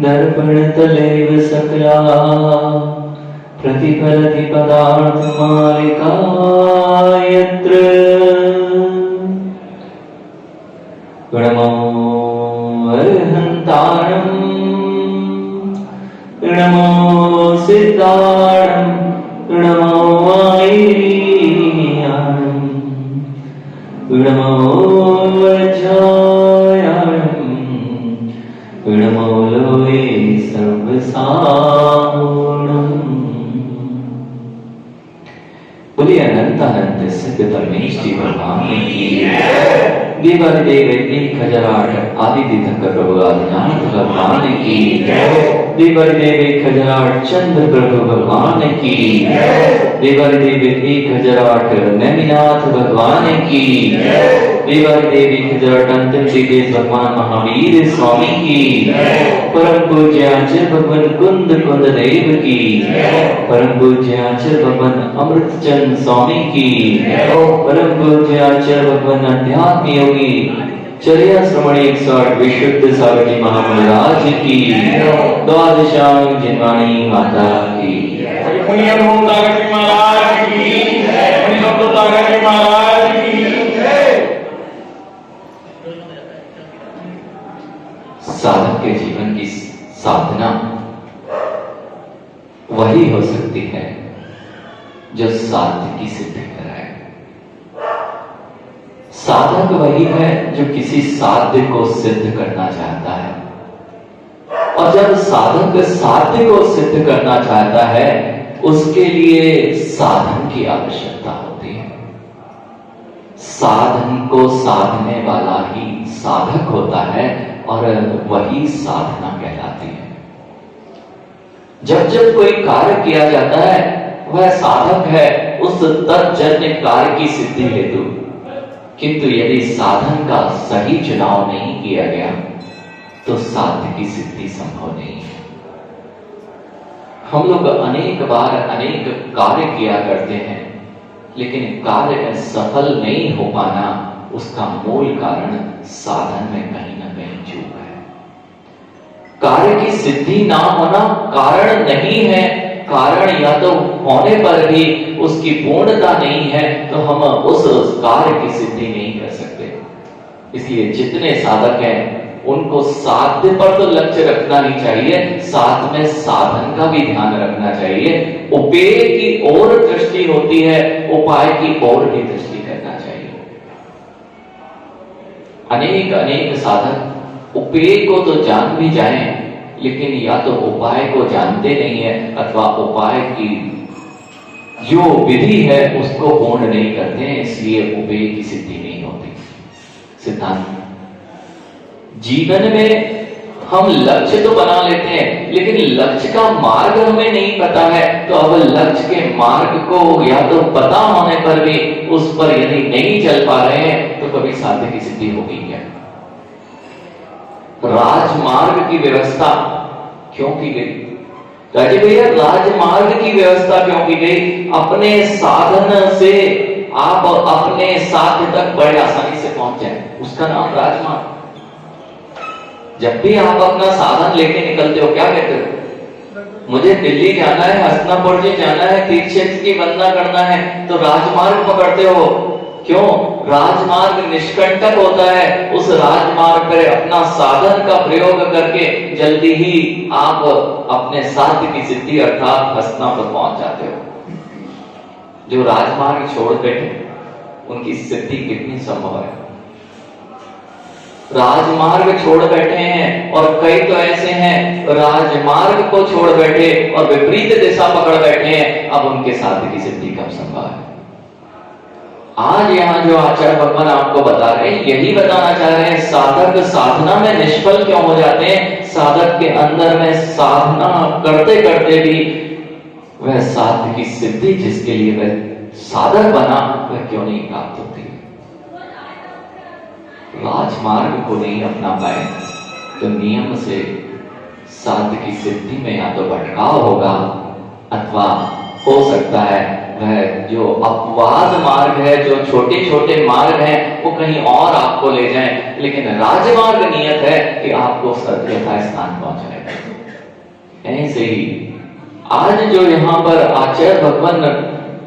दर्पणतलेव सकला प्रतिफलति पदार्थमालिका यत्र प्रणमोऽर्हन्तारम् प्रणमो सिद्धारम् प्रणमो आयर्याणम् प्रणमो वज्रायाणम् प्रणमो लोये सर्वसाहुणम्। बोलिए अनंत अनंत सिद्ध परमेश्वरी भगवान की देवादिदेव 1008 आदित्य प्रभु आदिनाथ भगवान की देवादिदेव 1008 चंद्र प्रभु भगवान की देवादिदेव 1008 नैमिनाथ भगवान की देवादिदेव 1008 अंतिम श्रीकेश भगवान महावीर स्वामी की परम पूज्य आचार्य भगवान कुंद कुंद देव की परम पूज्य आचार्य भगवान अमृतचंद स्वामी की परम पूज्य आचार्य भगवान अध्यात्म योगी चर्या श्रमण 108 विशुद्ध सागर जी महाराज की द्वादशांग जिनवाणी माता की साधक के जीवन की साधना वही हो सकती है जो साध्य की सिद्धि कराए। साधक वही है जो किसी साध्य को सिद्ध करना चाहता है, और जब साधक साध्य को सिद्ध करना चाहता है उसके लिए साधन की आवश्यकता होती है। साधन को साधने वाला ही साधक होता है और वही साधना कहलाती है। जब जब कोई कार्य किया जाता है वह साधक है उस तत्जन्य कार्य की सिद्धि हेतु, किंतु यदि साधन का सही चुनाव नहीं किया गया तो साध्य की सिद्धि संभव नहीं है। हम लोग अनेक बार अनेक कार्य किया करते हैं, लेकिन कार्य में सफल नहीं हो पाना उसका मूल कारण साधन में कहीं ना कहीं चूक है। कार्य की सिद्धि ना होना कारण नहीं है, कारण या तो होने पर भी उसकी पूर्णता नहीं है, तो हम उस कार्य की सिद्धि नहीं कर सकते। इसलिए जितने साधक हैं उनको साध्य पर तो लक्ष्य रखना नहीं चाहिए, साथ में साधन का भी ध्यान रखना चाहिए। उपेय की ओर दृष्टि होती है, उपाय की ओर भी दृष्टि करना चाहिए। अनेक अनेक साधक उपेय को तो जान भी जाएं, लेकिन या तो उपाय को जानते नहीं है अथवा उपाय की जो विधि है उसको पूर्ण नहीं करते हैं, इसलिए उपेय की सिद्धि नहीं होती। सिद्धांत जीवन में हम लक्ष्य तो बना लेते हैं, लेकिन लक्ष्य का मार्ग हमें नहीं पता है, तो अब लक्ष्य के मार्ग को या तो पता होने पर भी उस पर यदि नहीं चल पा रहे हैं तो कभी साध्य की सिद्धि होगी क्या? राजमार्ग की व्यवस्था क्यों की गई? राजी भैया, राजमार्ग की व्यवस्था क्यों की गई? अपने साधन से आप अपने साध्य तक बड़े आसानी से पहुंच जाए, उसका नाम राजमार्ग। जब भी आप अपना साधन लेके निकलते हो क्या कहते हो? मुझे दिल्ली जाना है, हसनापुर जी जाना है, तीर्थ क्षेत्र की वंदना करना है, तो राजमार्ग पकड़ते हो। क्यों? राजमार्ग निष्कंटक होता है, उस राजमार्ग पर अपना साधन का प्रयोग करके जल्दी ही आप अपने साध्य की सिद्धि अर्थात हसनापुर पहुंच जाते हो। जो राजमार्ग छोड़ बैठे उनकी सिद्धि कितनी संभव है? राजमार्ग छोड़ बैठे हैं और कई तो ऐसे हैं राजमार्ग को छोड़ बैठे और विपरीत दिशा पकड़ बैठे हैं। अब उनके साथ की सिद्धि कब संभव है? आज यहाँ जो आचार्य भगवान आपको बता रहे हैं यही बताना चाह रहे हैं। साधक साधना में निष्फल क्यों हो जाते हैं? साधक के अंदर में साधना करते करते भी वह साध्य की सिद्धि जिसके लिए वह साधक बना वह क्यों नहीं प्राप्त होती? राजमार्ग को नहीं अपना पाए तो नियम से साध्य की सिद्धि में या तो भटकाव होगा अथवा हो सकता है वह जो अपवाद मार्ग है, जो छोटे छोटे मार्ग हैं, वो कहीं और आपको ले जाएं, लेकिन राजमार्ग नियत है कि आपको यथा स्थान पहुंचाएगा। ऐसे ही आज जो यहाँ पर आचार्य भगवान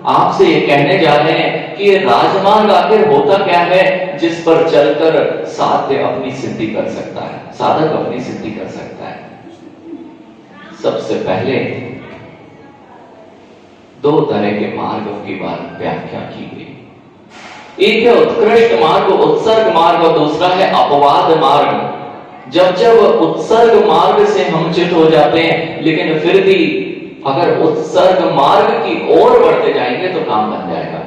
आपसे ये कहने जा रहे हैं कि ये राजमार्ग आखिर होता क्या है जिस पर चलकर साध्य अपनी सिद्धि कर सकता है, साधक अपनी सिद्धि कर सकता है। सबसे पहले दो तरह के मार्गों की व्याख्या की गई। एक है उत्कृष्ट मार्ग, उत्सर्ग मार्ग, और दूसरा है अपवाद मार्ग। जब जब उत्सर्ग मार्ग से हम च्युत हो जाते हैं, लेकिन फिर भी अगर उत्सर्ग मार्ग की ओर बढ़ते जाएंगे तो काम बन जाएगा।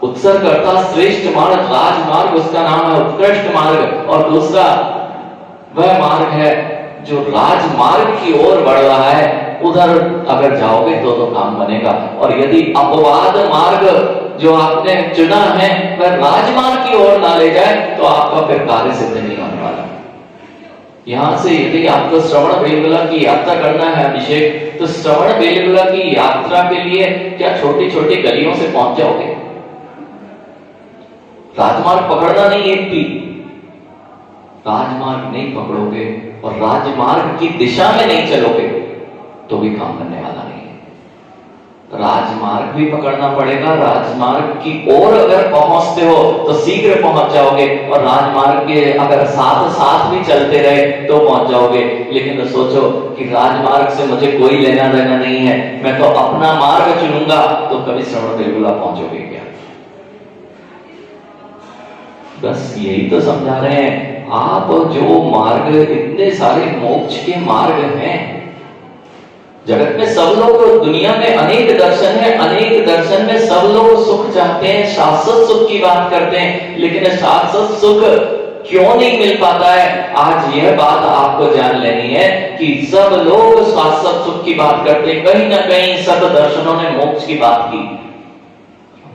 उत्सर्ग अर्थात श्रेष्ठ मार्ग, राजमार्ग उसका नाम है उत्कृष्ट मार्ग, और दूसरा वह मार्ग है जो राजमार्ग की ओर बढ़ रहा है, उधर अगर जाओगे तो काम बनेगा। और यदि अपवाद मार्ग जो आपने चुना है वह राजमार्ग की ओर ना ले जाए तो आपका फिर कार्य सिद्ध नहीं होने वाला। यहां से यदि आपको श्रवण बेलगोला की यात्रा करना है अभिषेक, तो श्रवण बेलगोला की यात्रा के लिए क्या छोटी छोटी गलियों से पहुंच जाओगे? राजमार्ग पकड़ना नहीं, एक भी राजमार्ग नहीं पकड़ोगे और राजमार्ग की दिशा में नहीं चलोगे तो भी काम करने वाला नहीं है। राजमार्ग भी पकड़ना पड़ेगा, राजमार्ग की ओर अगर पहुंचते हो तो शीघ्र पहुंच जाओगे, और राजमार्ग के अगर साथ साथ भी चलते रहे तो पहुंच जाओगे। लेकिन तो सोचो कि राजमार्ग से मुझे कोई लेना देना नहीं है, मैं तो अपना मार्ग चुनूंगा, तो कभी श्रवण बेलगोला पहुंचोगे क्या? बस यही तो समझा रहे हैं। आप जो मार्ग, इतने सारे मोक्ष के मार्ग हैं जगत में, सब लोग, दुनिया में अनेक दर्शन है, अनेक दर्शन में सब लोग सुख चाहते हैं, शाश्वत सुख की बात करते हैं, लेकिन शाश्वत सुख क्यों नहीं मिल पाता है? आज यह बात आपको जान लेनी है कि सब लोग शाश्वत सुख की बात करते हैं, कहीं ना कहीं सब दर्शनों ने मोक्ष की बात की।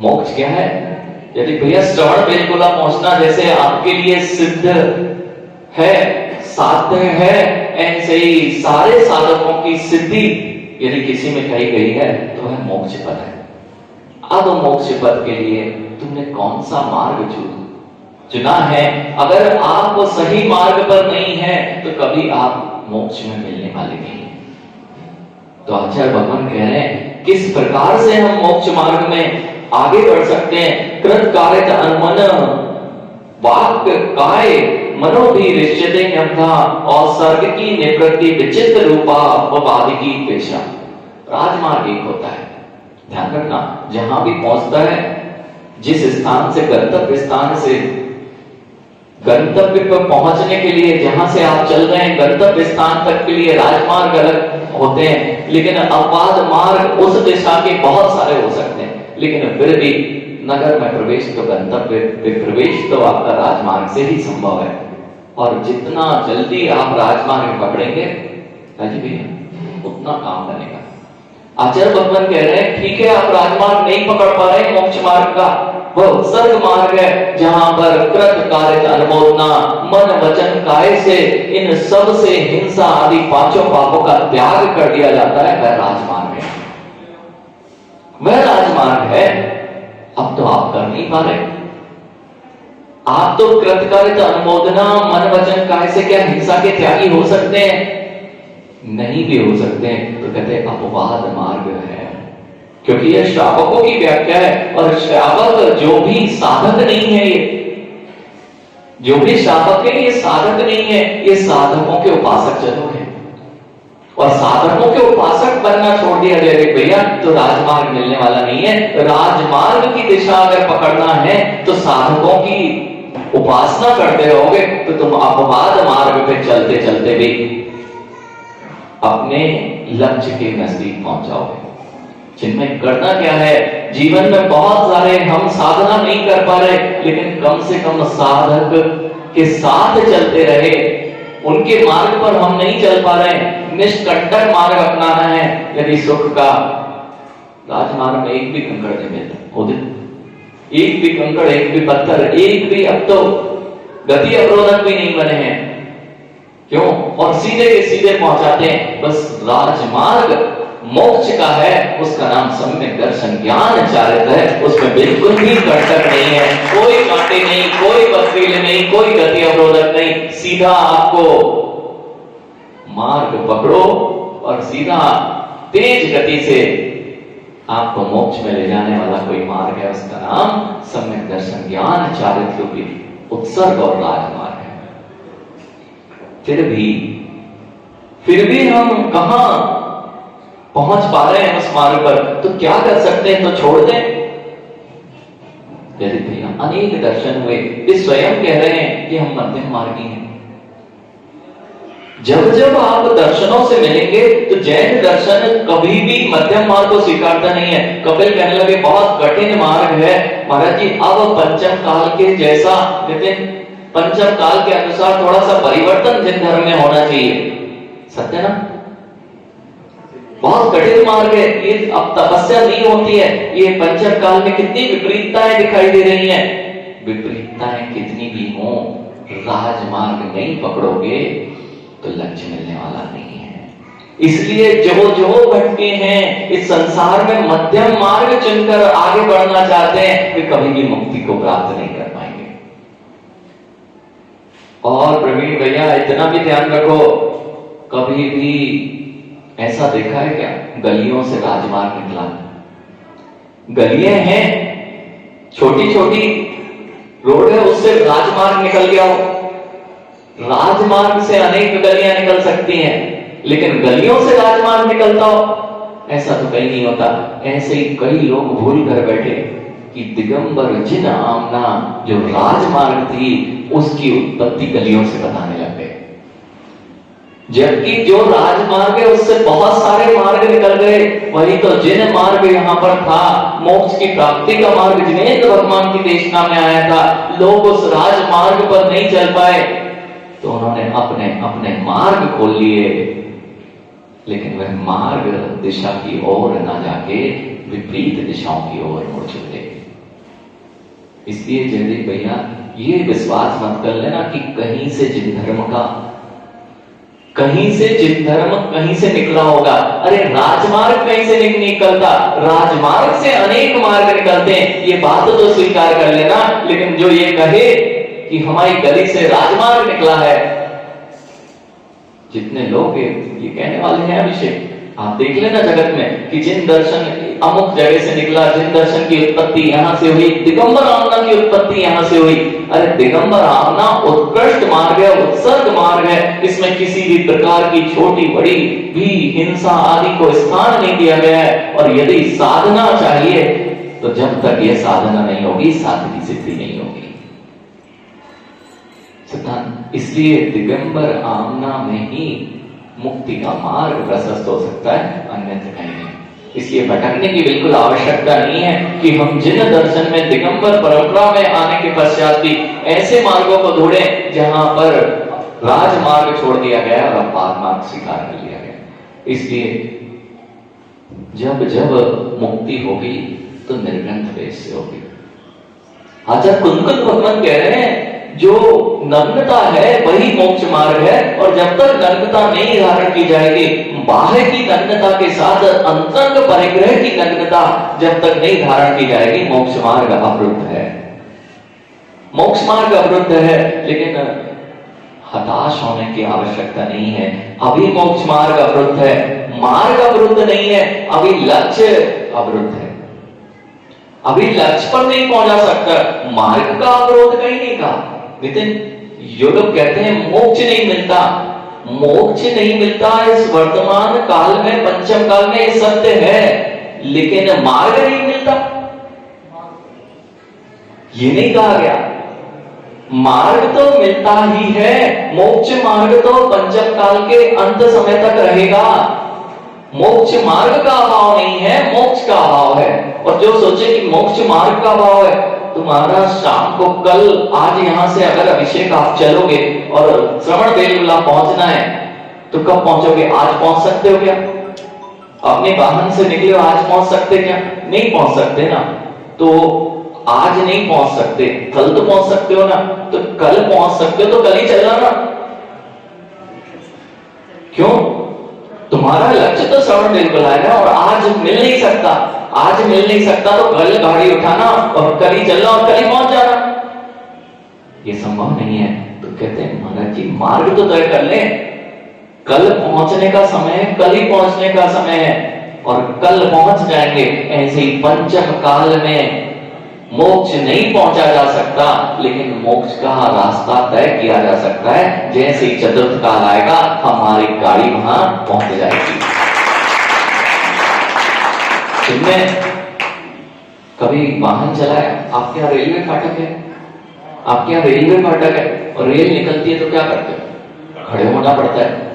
मोक्ष क्या है? यदि भैया श्रवण बेलगोला पहुंचना जैसे आपके लिए सिद्ध है, साध्य है, ऐसे ही सारे साधकों की सिद्धि यदि किसी में कही गई है तो वह मोक्ष पद है। अब मोक्ष पद के लिए तुमने कौन सा मार्ग चुना है? अगर आप सही मार्ग पर नहीं है तो कभी आप मोक्ष में मिलने वाले नहीं है। तो आचार्य भगवान कह रहे हैं किस प्रकार से हम मोक्ष मार्ग में आगे बढ़ सकते हैं। कृत कार्य अनुमन वाक काय मनो भी रिश्यते न्यब्धा, और सर्ग की निवृत्ति विचित्र रूपा वाद की पेशा। राजमार्ग एक होता है, ध्यान रखना, जहां भी पहुंचता है, जिस स्थान से गंतव्य स्थान से गंतव्य पर पहुंचने के लिए जहां से आप चल रहे हैं गंतव्य स्थान तक के लिए राजमार्ग अलग होते हैं, लेकिन अपवाद मार्ग उस दिशा के बहुत सारे हो सकते हैं। लेकिन फिर भी नगर में प्रवेश तो गंतव्य प्रवेश तो आपका राजमार्ग से ही संभव है, और जितना जल्दी आप राजमार्ग पकड़ेंगे उतना काम बनेगा। आचार्य भगवान कह रहे हैं ठीक है, आप राजमार्ग नहीं पकड़ पा रहे, मोक्ष मार्ग का वह उत्सर्ग मार्ग है जहां पर कृत कार्य अनुमोदना, मन वचन काय से इन सब से हिंसा आदि पांचों पापों का त्याग कर दिया जाता है, वह राजमार्ग है, वह राजमार्ग है। अब तो आप कर नहीं पा रहे, आप तो कृतकार्य अनुमोदना, मन वचन काय से क्या हिंसा के त्यागी हो सकते हैं? नहीं भी हो सकते हैं। तो कहते हैं अपवाद मार्ग है, क्योंकि यह श्रावकों की व्याख्या है, और श्रावक जो भी साधक नहीं है, ये जो भी श्रावक है ये साधक नहीं है, ये साधकों के उपासक जरूर है। और साधकों के उपासक बनना छोड़ दिया जाए भैया तो राजमार्ग मिलने वाला नहीं है। राजमार्ग की दिशा अगर पकड़ना है तो साधकों की उपासना करते रहोगे तो तुम अपवाद मार्ग पे चलते चलते भी अपने लक्ष्य के नजदीक पहुंच जाओगे। जिनमें करना क्या है, जीवन में बहुत सारे हम साधना नहीं कर पा रहे, लेकिन कम से कम साधक के साथ चलते रहे, उनके मार्ग पर हम नहीं चल पा रहे, निष्कंटक मार्ग अपनाना है। यदि सुख का राजमार्ग में एक भी कंकड़ नहीं मिलता, एक भी कंकड़, एक भी पत्थर, एक भी, अब तो गति अवरोधक भी नहीं बने हैं, क्यों? और सीधे के सीधे पहुंचाते हैं। बस राजमार्ग मोक्ष का है, उसका नाम सम्यक दर्शन ज्ञान चारित है, उसमें बिल्कुल भी कंटक नहीं है, कोई कांटे नहीं, कोई पथरीले नहीं, कोई गति अवरोधक नहीं, सीधा आपको मार्ग पकड़ो और सीधा तेज गति से आपको मोक्ष में ले जाने वाला कोई मार्ग है, उसका नाम सम्यक दर्शन ज्ञान चारित रूपी उत्सर्ग और राजमार्ग है। फिर भी हम कहां पहुंच पा रहे हैं उस मार्ग पर? तो क्या कर सकते हैं? तो छोड़ दें। यदि भैया अनेक दर्शन हुए, वे स्वयं कह रहे हैं कि हम मध्यम मार्गी हैं। जब जब आप दर्शनों से मिलेंगे तो जैन दर्शन कभी भी मध्यम मार्ग को स्वीकारता नहीं है। कपिल कहने लगे बहुत कठिन मार्ग है महाराज जी, अब पंचम काल के जैसा, लेकिन पंचम काल के अनुसार थोड़ा सा परिवर्तन जिन धर्म में होना चाहिए। सत्य ना? बहुत कठिन मार्ग है ये, अब तपस्या नहीं होती है। ये पंचम काल में कितनी विपरीतताएं दिखाई दे रही हैं। विपरीतताएं कितनी भी हो, राजमार्ग नहीं पकड़ोगे तो लक्ष्य मिलने वाला नहीं है। इसलिए जो जो भटके हैं इस संसार में मध्यम मार्ग चुनकर आगे बढ़ना चाहते हैं, वे कभी भी मुक्ति को प्राप्त नहीं कर पाएंगे। और प्रवीण भैया इतना भी ध्यान रखो, कभी भी ऐसा देखा है क्या गलियों से राजमार्ग निकला? गलियां हैं, छोटी छोटी रोड है, उससे राजमार्ग निकल गया हो। राजमार्ग से अनेक गलियां निकल सकती हैं, लेकिन गलियों से राजमार्ग निकलता हो ऐसा तो कहीं नहीं होता। ऐसे ही कई लोग भूल कर बैठे कि दिगंबर जिन आमना जो राजमार्ग थी उसकी उत्पत्ति गलियों से बताने लग गए, जबकि जो राजमार्ग है उससे बहुत सारे मार्ग निकल गए। वही तो जिन मार्ग यहाँ पर था, मोक्ष की प्राप्ति का मार्ग जिनेंद्र भगवान की देशना में आया था, लोग उस राजमार्ग पर नहीं चल पाए तो उन्होंने अपने अपने मार्ग खोल लिए, लेकिन वह मार्ग दिशा की ओर न जाके विपरीत दिशाओं की ओर मुड़ चुके। इसलिए जयदीप भैया ये विश्वास मत कर लेना कि कहीं से जिन धर्म कहीं से निकला होगा। अरे राजमार्ग कहीं से नहीं निकलता, राजमार्ग से अनेक मार्ग निकलते हैं, ये बात तो स्वीकार कर लेना। लेकिन जो ये कहे कि हमारी गली से राजमार्ग निकला है, जितने लोग ये कहने वाले हैं अभिषेक, आप देख लेना जगत में कि जिन दर्शन अमुक जगह से निकला, जिन दर्शन की उत्पत्ति यहां से हुई, दिगंबर आमना की उत्पत्ति यहां से हुई। अरे दिगंबर आमना उत्कृष्ट मार्ग है, उत्सर्ग मार्ग है, इसमें किसी भी प्रकार की छोटी बड़ी भी हिंसा आदि को स्थान नहीं दिया गया है। और यदि साधना चाहिए तो जब तक यह साधना नहीं होगी साधन की सिद्धि नहीं होगी। सिद्धांत इसलिए दिगंबर आमना में ही मुक्ति का मार्ग प्रशस्त हो सकता है, अन्यथा कहीं नहीं। इसलिए भटकने की बिल्कुल आवश्यकता नहीं है कि हम जिन दर्शन में दिगंबर परंपरा में आने के पश्चात भी ऐसे मार्गों को ढूंढें जहां पर राजमार्ग छोड़ दिया गया और पारमार्ग स्वीकार कर लिया गया। इसलिए जब जब मुक्ति होगी तो निर्ग्रंथ वेश से होगी। आचार्य कुंतल भगवान कह रहे हैं जो नग्नता है वही मोक्ष मार्ग है, और जब तक नग्नता नहीं धारण की जाएगी, बाह्य की नग्नता के साथ अंतरंग परिग्रह की नग्नता जब तक नहीं धारण की जाएगी, मोक्ष मार्ग अवरुद्ध है। मोक्ष मार्ग अवरुद्ध है, लेकिन हताश होने की आवश्यकता नहीं है। अभी मोक्ष मार्ग अवरुद्ध है, मार्ग अवरुद्ध नहीं है, अभी लक्ष्य अवरुद्ध है। अभी लक्ष्य पर नहीं पहुंचा सकता, मार्ग का अवरोध कहीं नहीं कहा। नितिन, जो लोग कहते हैं मोक्ष नहीं मिलता, मोक्ष नहीं मिलता इस वर्तमान काल में, पंचम काल में ये सत्य है, लेकिन मार्ग नहीं मिलता ये नहीं कहा गया। मार्ग तो मिलता ही है, मोक्ष मार्ग तो पंचम काल के अंत समय तक रहेगा। मोक्ष मार्ग का अभाव नहीं है, मोक्ष का अभाव है। और जो सोचे कि मोक्ष मार्ग का अभाव है, तुम्हारा शाम को कल आज यहां से अगर अभिषेक आप चलोगे और श्रवण बेलगोला पहुंचना है तो कब पहुंचोगे? आज पहुंच सकते हो क्या? अपने वाहन से निकले हो, आज पहुंच सकते क्या? नहीं पहुंच सकते ना। तो आज नहीं पहुंच सकते, कल तो पहुंच सकते हो ना। तो कल पहुंच सकते हो तो कल ही चलना ना। क्यों? तुम्हारा लक्ष्य तो श्रवण बेलगोला है ना, और आज मिल नहीं सकता। आज मिल नहीं सकता तो कल गाड़ी उठाना और कल ही चलना और कल ही पहुंच जाना। ये संभव नहीं है। तो कहते हैं महाराज जी मार्ग तो तय कर ले। कल पहुंचने का समय है, कल ही पहुंचने का समय है और कल पहुंच जाएंगे। ऐसे ही पंचम काल में मोक्ष नहीं पहुंचा जा सकता, लेकिन मोक्ष का रास्ता तय किया जा सकता है। जैसे ही चतुर्थ काल आएगा हमारी गाड़ी वहां पहुंच जाएगी। तुमने कभी वाहन चलाया? आपके यहाँ रेलवे फाटक है, आपके यहाँ रेलवे फाटक है और रेल निकलती है तो क्या करते हो? खड़े होना पड़ता है।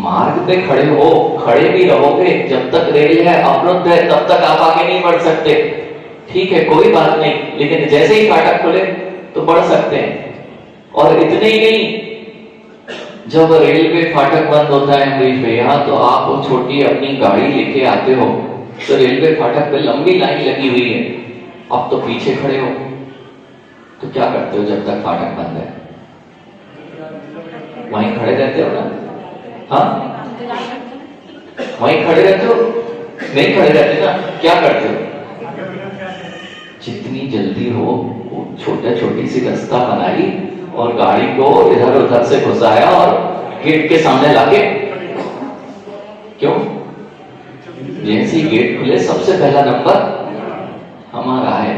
मार्ग पे खड़े हो, खड़े भी रहोगे जब तक रेल है, अवरुद्ध है, तब तक आप आगे नहीं बढ़ सकते। ठीक है, कोई बात नहीं, लेकिन जैसे ही फाटक खुले तो बढ़ सकते हैं। और इतने ही नहीं, जब रेलवे फाटक बंद होता है अमरीश भैया, तो आप वो छोटी अपनी गाड़ी लेके आते हो तो रेलवे फाटक पे लंबी लाइन लगी हुई है, अब तो पीछे खड़े हो, तो क्या करते हो जब तक फाटक बंद है? वहीं खड़े रहते हो ना? हाँ, वहीं खड़े रहते हो? नहीं खड़े रहते ना, क्या करते हो? जितनी जल्दी हो छोटा छोटी सी रास्ता बनाई और गाड़ी को इधर उधर से घुसाया और गेट के सामने लाके, क्यों? जैसे ही गेट खुले सबसे पहला नंबर हमारा है।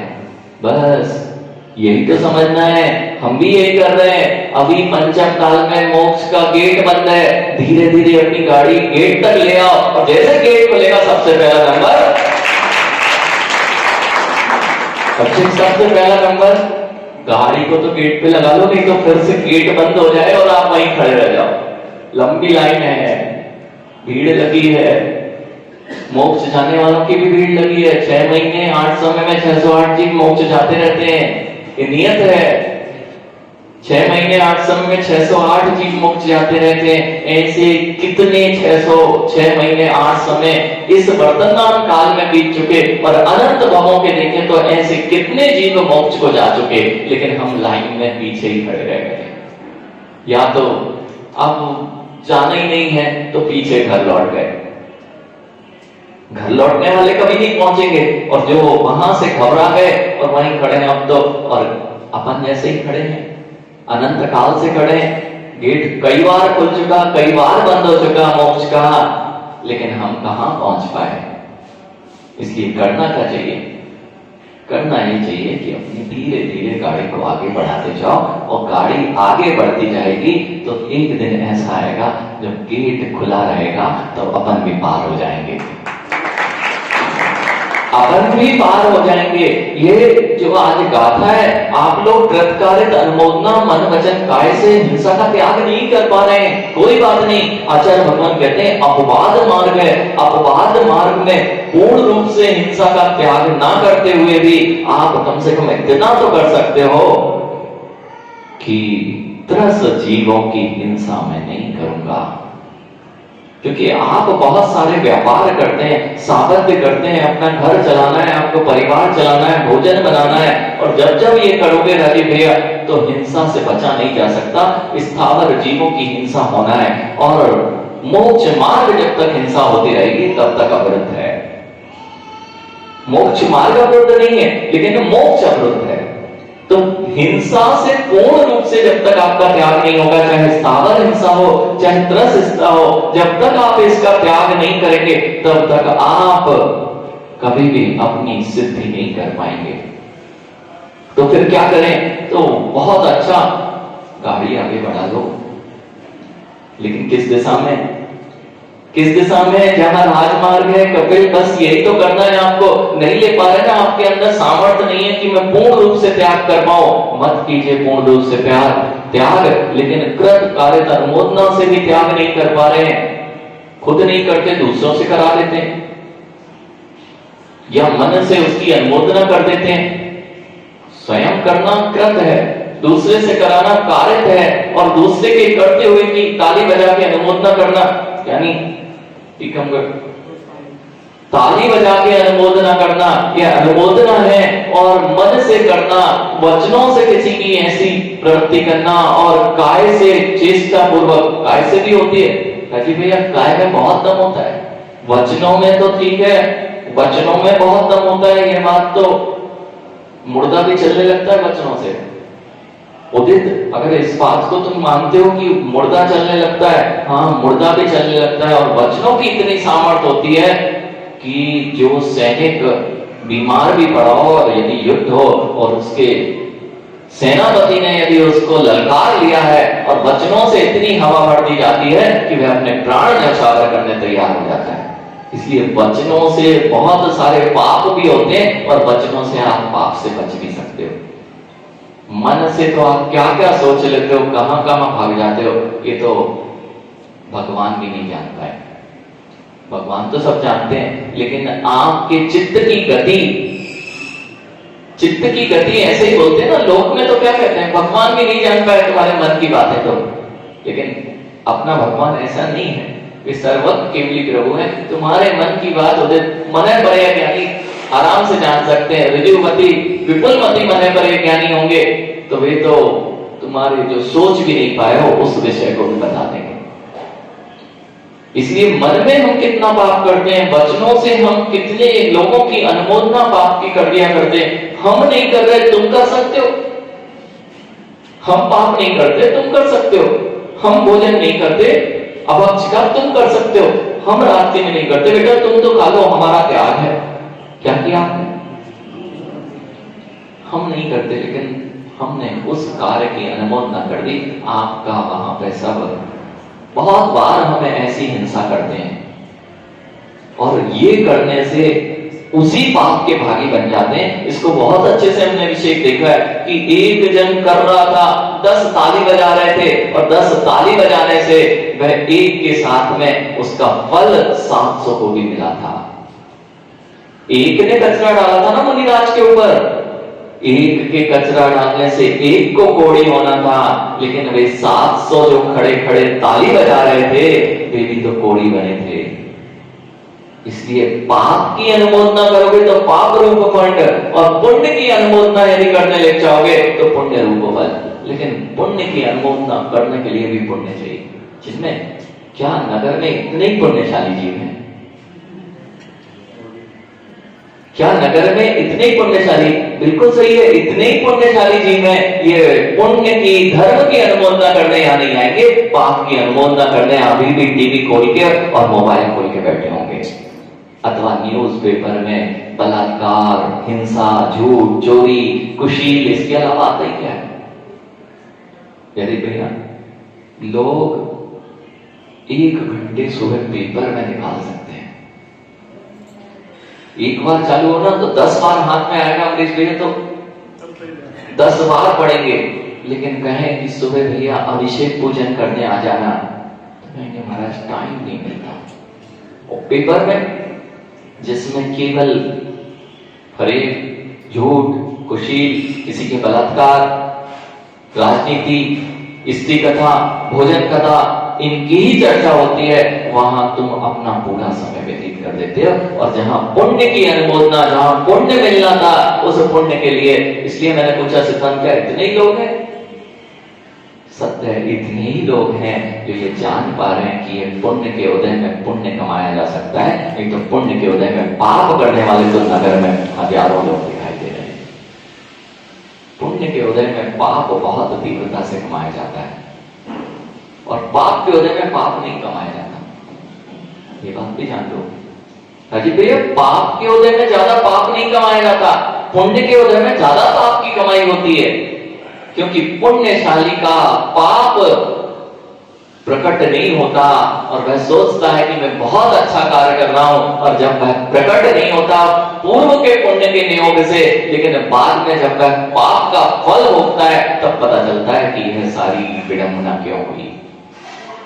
बस यही तो समझना है, हम भी यही कर रहे हैं। अभी पंचम काल में मोक्ष का गेट बंद है, धीरे धीरे अपनी गाड़ी गेट तक ले आओ और जैसे गेट खुलेगा सबसे पहला नंबर, सबसे पहला नंबर। गाड़ी को तो गेट पे लगा लो, नहीं तो फिर से गेट बंद हो जाए और आप वहीं खड़े रह जाओ। लंबी लाइन है, भीड़ लगी है, मोक्ष जाने वालों की भी भीड़ लगी है। 6 महीने 8 समय में 608 जीव मोक्ष जाते रहते हैं, ये नियत है। 6 महीने 8 समय में 608 जीव मोक्ष जाते रहते हैं। ऐसे कितने 6 महीने 8 समय इस वर्तमान काल में बीत चुके और अनंत भवों के देखें तो ऐसे कितने जीव मोक्ष को जा चुके, लेकिन हम लाइन में पीछे ही खड़े रह गए। या तो अब जाना ही नहीं है तो पीछे घर लौट गए। घर लौटने वाले कभी नहीं पहुंचेंगे, और जो वहां से घबरा गए और वहीं खड़े हैं अब तो, और अपन जैसे ही खड़े हैं, अनंत काल से खड़े हैं। गेट कई बार खुल चुका, कई बार बंद हो चुका मोक्ष का, लेकिन हम कहां पहुंच पाए। इसलिए करना क्या चाहिए? करना ये चाहिए कि अपनी धीरे धीरे गाड़ी को आगे बढ़ाते जाओ, और गाड़ी आगे बढ़ती जाएगी तो एक दिन ऐसा आएगा जब गेट खुला रहेगा तो अपन भी पार हो जाएंगे, अपन भी पार हो जाएंगे। ये जो आज गाथा है, आप लोग कृतकार्यत अनुमोदना मन वचन काय से हिंसा का त्याग नहीं कर पा रहे हैं, कोई बात नहीं। आचार्य भगवान कहते हैं अपवाद मार्ग है, अपवाद मार्ग में पूर्ण रूप से हिंसा का त्याग ना करते हुए भी आप कम से कम इतना तो कर सकते हो कि 10 जीवों की हिंसा मैं नहीं करूंगा। क्योंकि आप बहुत सारे व्यापार करते हैं, सामर्थ्य करते हैं, अपना घर चलाना है, आपको परिवार चलाना है, भोजन बनाना है, और जब जब ये करोगे राजीव भैया तो हिंसा से बचा नहीं जा सकता। स्थावर जीवों की हिंसा होना है, और मोक्ष मार्ग जब तक हिंसा होती रहेगी तब तक अवरुद्ध है। मोक्ष मार्ग अवरुद्ध नहीं है, लेकिन मोक्ष अवरुद्ध है। तो हिंसा से पूर्ण रूप से जब तक आपका त्याग नहीं होगा, चाहे स्थावर हिंसा हो, चाहे त्रस हिंसा हो, जब तक आप इसका त्याग नहीं करेंगे तब तक आप कभी भी अपनी सिद्धि नहीं कर पाएंगे। तो फिर क्या करें? तो बहुत अच्छा, गाड़ी आगे बढ़ा लो, लेकिन किस दिशा में? किस दिशा में है? जहां राजमार्ग है कपिल, बस यही तो करना है आपको। नहीं ले पा रहे ना, आपके अंदर सामर्थ्य नहीं है कि मैं पूर्ण रूप से त्याग कर पाऊं। मत कीजिए पूर्ण रूप से त्याग, लेकिन कृत कार्य अनुमोदना से भी त्याग नहीं कर पा रहे हैं। खुद नहीं करते, दूसरों से करा लेते हैं, या मन से उसकी अनुमोदना कर देते हैं। स्वयं करना कृत है, दूसरे से कराना कारित है। और दूसरे के करते हुए की ताली बजा के अनुमोदना करना, यानी ताली बजा के अनुमोदना करना, यह अनुमोदना है। और मन से करना, वचनों से किसी की ऐसी प्रवृत्ति करना, और काय से चेष्टा पूर्वक, काय से भी होती है कि भैया काय में बहुत दम होता है, वचनों में तो ठीक है, वचनों में बहुत दम होता है, यह बात तो मुर्दा भी चलने लगता है वचनों से। उदित, अगर इस बात को तुम मानते हो कि मुर्दा चलने लगता है, हाँ मुर्दा भी चलने लगता है। और वचनों की इतनी सामर्थ्य होती है कि जो सैनिक बीमार भी पड़ा हो, और यदि युद्ध हो और उसके सेनापति ने यदि उसको ललकार लिया है, और वचनों से इतनी हवा भर दी जाती है कि वह अपने प्राण न्यौछावर करने तैयार हो जाता है। इसलिए वचनों से बहुत सारे पाप भी होते हैं, और वचनों से आप पाप से बच भी सकते हो। मन से तो आप क्या क्या सोच लेते हो, कहां कहां भाग जाते हो, ये तो भगवान भी नहीं जानता है। भगवान तो सब जानते हैं, लेकिन आपके चित्त की गति ऐसे ही बोलते हैं ना, लोक में तो क्या कहते हैं, भगवान भी नहीं जान पाए तुम्हारे मन की बातें तो। लेकिन अपना भगवान ऐसा नहीं है, वे सर्वज्ञ केवली प्रभु है। तुम्हारे मन की बात होते मन बड़े ज्ञानी आराम से जान सकते हैं। ऋजुमति विपुलमति मन बड़े ज्ञानी होंगे, तो वे तो तुम्हारे जो सोच भी नहीं पाए हो उस विषय को भी बता देंगे। इसलिए मन में हम कितना पाप करते हैं, वचनों से हम कितने लोगों की अनुमोदना पाप की कर दिया करते हैं। हम नहीं कर रहे, तुम कर सकते हो। हम पाप नहीं करते, तुम कर सकते हो। हम भोजन नहीं करते, अभक्ष का तुम कर सकते हो। हम रात्रि में नहीं करते, बेटा तुम तो खा लो, हमारा त्याग है। क्या किया आपने? हम नहीं करते, लेकिन हमने उस कार्य की अनुमोदना कर दी। आपका वहां पे सब बहुत बार हमें ऐसी हिंसा करते हैं, और ये करने से उसी पाप के भागी बन जाते हैं। इसको बहुत अच्छे से हमने अभिषेक देखा है कि एक जन कर रहा था, 10 ताली बजा रहे थे, और 10 ताली बजाने से वह एक के साथ में उसका फल 700 को भी मिला था। एक ने कचरा डाला था ना मुनिराज के ऊपर, एक के कचरा डालने से एक को कोड़ी होना था, लेकिन वे 700 जो खड़े खड़े ताली बजा रहे थे, वे भी तो कोड़ी बने थे। इसलिए पाप की अनुमोदना करोगे तो पाप रूप फल, और पुण्य की अनुमोदना यदि करने लग जाओगे तो पुण्य रूप फल। लेकिन पुण्य की अनुमोदना करने के लिए भी पुण्य चाहिए। जिसमें क्या नगर में इतने ही पुण्यशाली जीव हैं? क्या नगर में इतने ही पुण्यशाली? बिल्कुल सही है, इतने ही पुण्यशाली जीव हैं। ये पुण्य की धर्म की अनुमोदना करने यहाँ नहीं आएंगे, पाप की अनुमोदना करने अभी भी टीवी खोल के और मोबाइल खोल के बैठे होंगे, अथवा न्यूज़पेपर में बलात्कार, हिंसा, झूठ, चोरी, कुशील, इसके अलावा आता ही क्या है? यदि भैया लोग 1 घंटे सुबह पेपर में निकाल सकते हैं, एक बार चालू होना तो 10 बार हाथ में आएगा अमरीश भैया, तो 10 बार पढ़ेंगे। लेकिन कहें कि सुबह भैया अभिषेक पूजन करने आ जाना, तो कहेंगे महाराज टाइम नहीं मिलता। और पेपर में जिसमें केवल फरेब, झूठ, कुशील, किसी के बलात्कार, राजनीति, स्त्री कथा, भोजन कथा, इनकी ही चर्चा होती है, वहां तुम अपना पूरा समय व्यतीत कर देते हो। और जहां पुण्य की अनुमोदना, जहां पुण्य मिलना था, उस पुण्य के लिए, इसलिए मैंने पूछा सिद्धांत क्या इतने ही लोग हैं? सत्य है, इतने ही लोग हैं जो ये जान पा रहे हैं कि ये पुण्य के उदय में पुण्य कमाया जा सकता है, नहीं तो पुण्य के उदय में पाप करने वाले तो नगर में हजारों लोग दिखाई दे रहे हैं। पुण्य के उदय में पाप बहुत तीव्रता से कमाया जाता है, और पाप के उदय में पाप नहीं कमाया जाता। ये बात भी जान लो हाजी भैया, पाप के उदय में ज्यादा पाप नहीं कमाया जाता, पुण्य के उदय में ज्यादा पाप की कमाई होती है। क्योंकि पुण्यशाली का पाप प्रकट नहीं होता और वह सोचता है कि मैं बहुत अच्छा कार्य कर रहा हूं, और जब वह प्रकट नहीं होता पूर्व के पुण्य के नियोग से, लेकिन बाद में जब वह पाप का फल भोगता है तब पता चलता है कि यह सारी विडंबना क्यों हुई।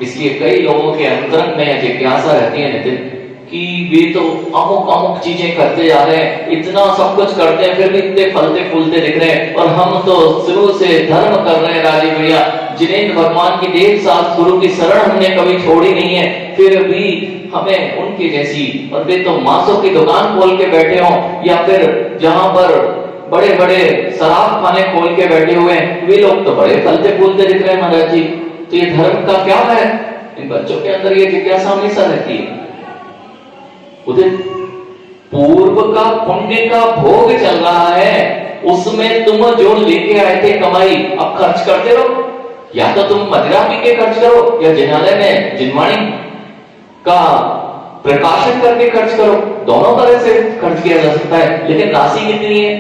इसलिए कई लोगों के अंतरंग में यह जिज्ञासा रहती है नितिन कि वे तो अमुक अमुक चीजें करते जा रहे हैं, इतना सब कुछ करते हैं, फिर भी इतने फलते फूलते दिख रहे हैं, और हम तो शुरू से धर्म कर रहे हैं राजीव भैया, जिनेंद्र भगवान की देव साथ गुरु की शरण हमने कभी छोड़ी नहीं है, फिर भी हमें उनकी जैसी, और वे तो मांसों की दुकान खोल के बैठे हों या फिर जहां पर बड़े बड़े शराब खाने खोल के बैठे हुए हैं, वे लोग तो बड़े फलते फूलते दिख रहे हैं महाराज जी, तो ये धर्म का क्या है? इन बच्चों के अंदर ये जिज्ञासा हमेशा रहती है। उधर पूर्व का पुण्य का भोग चल रहा है, उसमें तुम जो लेके आए थे कमाई अब खर्च करते रहो, या तो तुम मदिरा पी के खर्च करो या जिनालय में जिनवाणी का प्रकाशन करके खर्च करो, दोनों तरह से खर्च किया जा सकता है। लेकिन राशि कितनी है?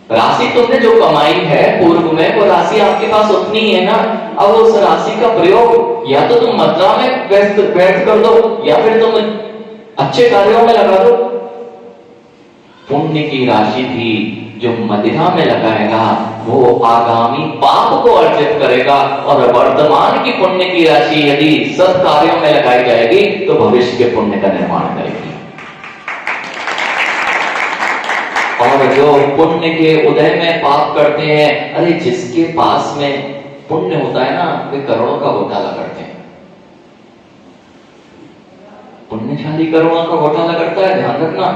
राशि तुमने जो कमाई है पूर्व में, वो राशि आपके पास उतनी है ना, अब उस राशि का प्रयोग या तो तुम मदिरा में व्यर्थ कर दो या फिर तुम अच्छे कार्यों में लगा दो। पुण्य की राशि भी जो मदिरा में लगाएगा वो आगामी पाप को अर्जित करेगा, और वर्तमान की पुण्य की राशि यदि सत्कार्यों में लगाई जाएगी तो भविष्य के पुण्य का निर्माण करेगी। और जो पुण्य के उदय में पाप करते हैं, अरे जिसके पास में पुण्य होता है ना, वे करोड़ों का घोटाला करते हैं। पुण्यशाली करोड़ों का घोटाला करता है, ध्यान रखना।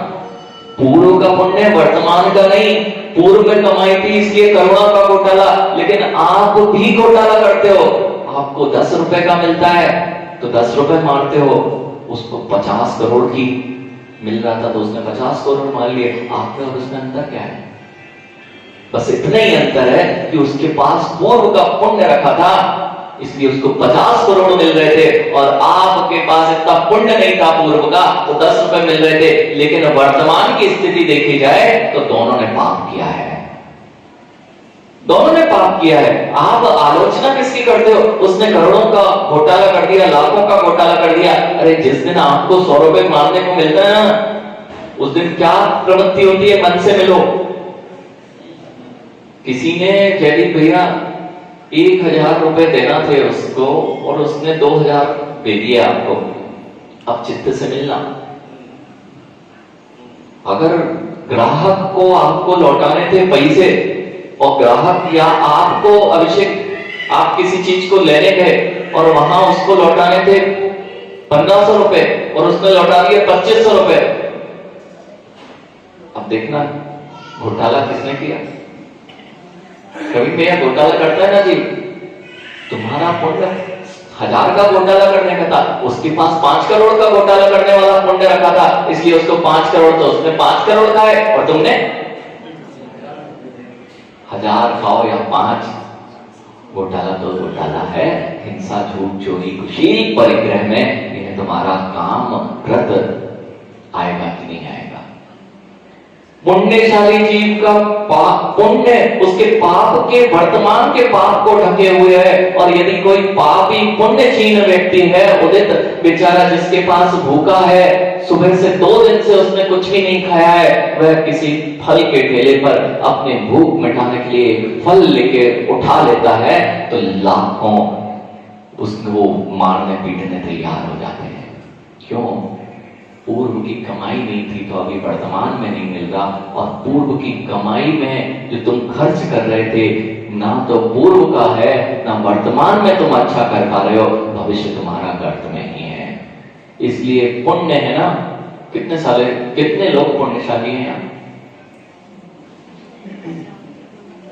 पूर्व का पुण्य, वर्तमान का नहीं। पूर्व में कमाई थी इसलिए करोड़ों का घोटाला, लेकिन आप भी घोटाला करते हो। आपको 10 रुपए का मिलता है तो 10 रुपए मारते हो, उसको 50 करोड़ की मिल रहा था तो उसने 50 करोड़ मार लिए। आप में और उसमें अंतर क्या है? बस इतना ही अंतर है कि उसके पास पूर्व का पुण्य रखा था इसलिए उसको 50 करोड़ मिल रहे थे, और आपके पास इतना पुण्य नहीं था पूर्व का तो 10 रुपए मिल रहे थे। लेकिन वर्तमान की स्थिति देखी जाए तो दोनों ने पाप किया है, दोनों ने पाप किया है। आप आलोचना किसकी करते हो? उसने करोड़ों का घोटाला कर दिया, लाखों का घोटाला कर दिया। अरे जिस दिन आपको 100 रुपए मारने को मिलता है ना, उस दिन क्या प्रवृत्ति होती है? मन से मिलो। किसी ने जयदीप भैया 1000 रुपए देना थे उसको और उसने 2000 दे दिया आपको, अब चित्त से मिलना। अगर ग्राहक को आपको लौटाने थे पैसे, और ग्राहक या आपको अभिषेक आप किसी चीज को लेने गए और वहां उसको लौटाने थे 1500 रुपए और उसने लौटा दिए 2500 रुपए, अब देखना घोटाला किसने किया। कभी भैया घोटाला करता है ना जी, तुम्हारा पुण्य 1000 का घोटाला करने का था, उसके पास 5 करोड़ का घोटाला करने वाला पुण्य रखा था, इसलिए उसको 5 करोड़, तो उसने 5 करोड़ खाए और तुमने 1000 खाओ या 5। घोटाला तो घोटाला है। हिंसा, झूठ, चोरी, कुशील, परिग्रह में यह तुम्हारा काम व्रत आएगा कि नहीं आएगा। पुण्यशाली जीव का पुण्य उसके पाप के, वर्तमान के पाप को ढके हुए है। और यदि कोई पापी पुण्यहीन व्यक्ति है, उदित बेचारा जिसके पास भूखा है, सुबह से 2 दिन से उसने कुछ भी नहीं खाया है, वह किसी फल के ठेले पर अपने भूख मिटाने के लिए फल लेके उठा लेता है, तो लाखों उसको मारने पीटने तैयार हो जाते हैं। क्यों? पूर्व की कमाई नहीं थी तो अभी वर्तमान में नहीं मिल रहा, और पूर्व की कमाई में जो तुम खर्च कर रहे थे, ना तो पूर्व का है ना वर्तमान में तुम अच्छा कर पा रहे हो, भविष्य तुम्हारा गर्त में ही है। इसलिए पुण्य है ना। कितने लोग पुण्यशाली हैं यहाँ?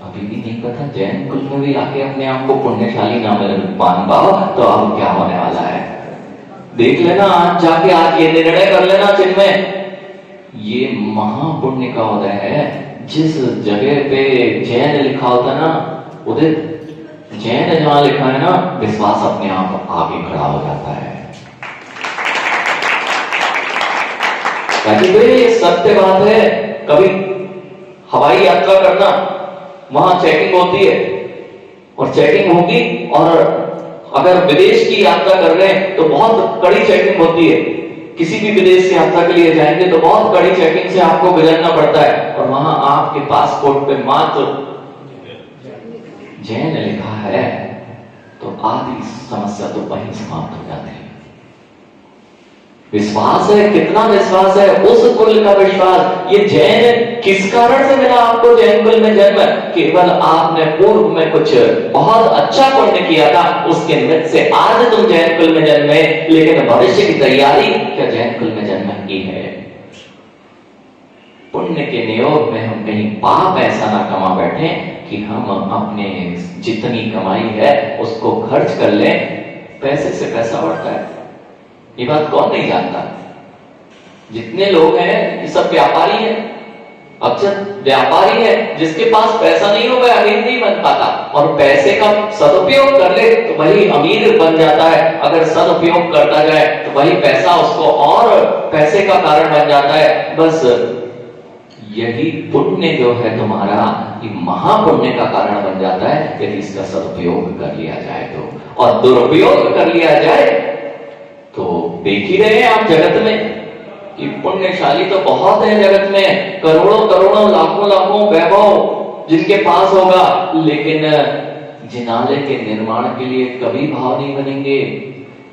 अभी भी नहीं पता। जैन कुल में भी आके अपने आप को पुण्यशाली ना मान पाओ तो अब क्या होने वाला है देख लेना। आज जाके आज ये निर्णय कर लेना जिनमें ये महापुण्य का उदय है। जिस जगह पे जैन लिखा होता है ना, उदित जैन जहां लिखा है ना, विश्वास अपने आप आगे खड़ा हो जाता है। ये सत्य बात है। कभी हवाई यात्रा करना, वहां चेकिंग होती है और चेकिंग होगी और अगर विदेश की यात्रा कर रहे हैं तो बहुत कड़ी चेकिंग होती है। किसी भी विदेश से यात्रा के लिए जाएंगे तो बहुत कड़ी चेकिंग से आपको गुजरना पड़ता है, और वहां आपके पासपोर्ट पे मात्र जैन लिखा है तो आधी समस्या तो वहीं समाप्त हो जाती है। विश्वास है, कितना विश्वास है, उस कुल का विश्वास। ये जैन किस कारण से मिला आपको? जैन कुल में जन्म केवल आपने पूर्व में कुछ बहुत अच्छा पुण्य किया था, उसके निमित्त से आज तुम जैन कुल में जन्मे, लेकिन भविष्य की तैयारी क्या जैन कुल में जन्म की है? पुण्य के नियोग में हम कहीं पाप ऐसा ना कमा बैठे कि हम अपने जितनी कमाई है उसको खर्च कर लें। पैसे से पैसा बढ़ता है, ये बात कौन नहीं जानता? जितने लोग हैं ये सब व्यापारी हैं। अक्सर व्यापारी है, जिसके पास पैसा नहीं हो वह अमीर नहीं बन पाता, और पैसे का सदुपयोग कर ले तो वही अमीर बन जाता है। अगर सदुपयोग करता जाए तो वही पैसा उसको और पैसे का कारण बन जाता है। बस यही पुण्य जो है तुम्हारा, ये महापुण्य का कारण बन जाता है यदि इसका सदुपयोग कर लिया जाए तो। और दुरुपयोग कर लिया जाए तो देख ही रहे हैं आप जगत में कि पुण्यशाली तो बहुत है जगत में, करोड़ों करोड़ों लाखों लाखों वैभव जिनके पास होगा, लेकिन जिनालय के निर्माण के लिए कभी भाव नहीं बनेंगे।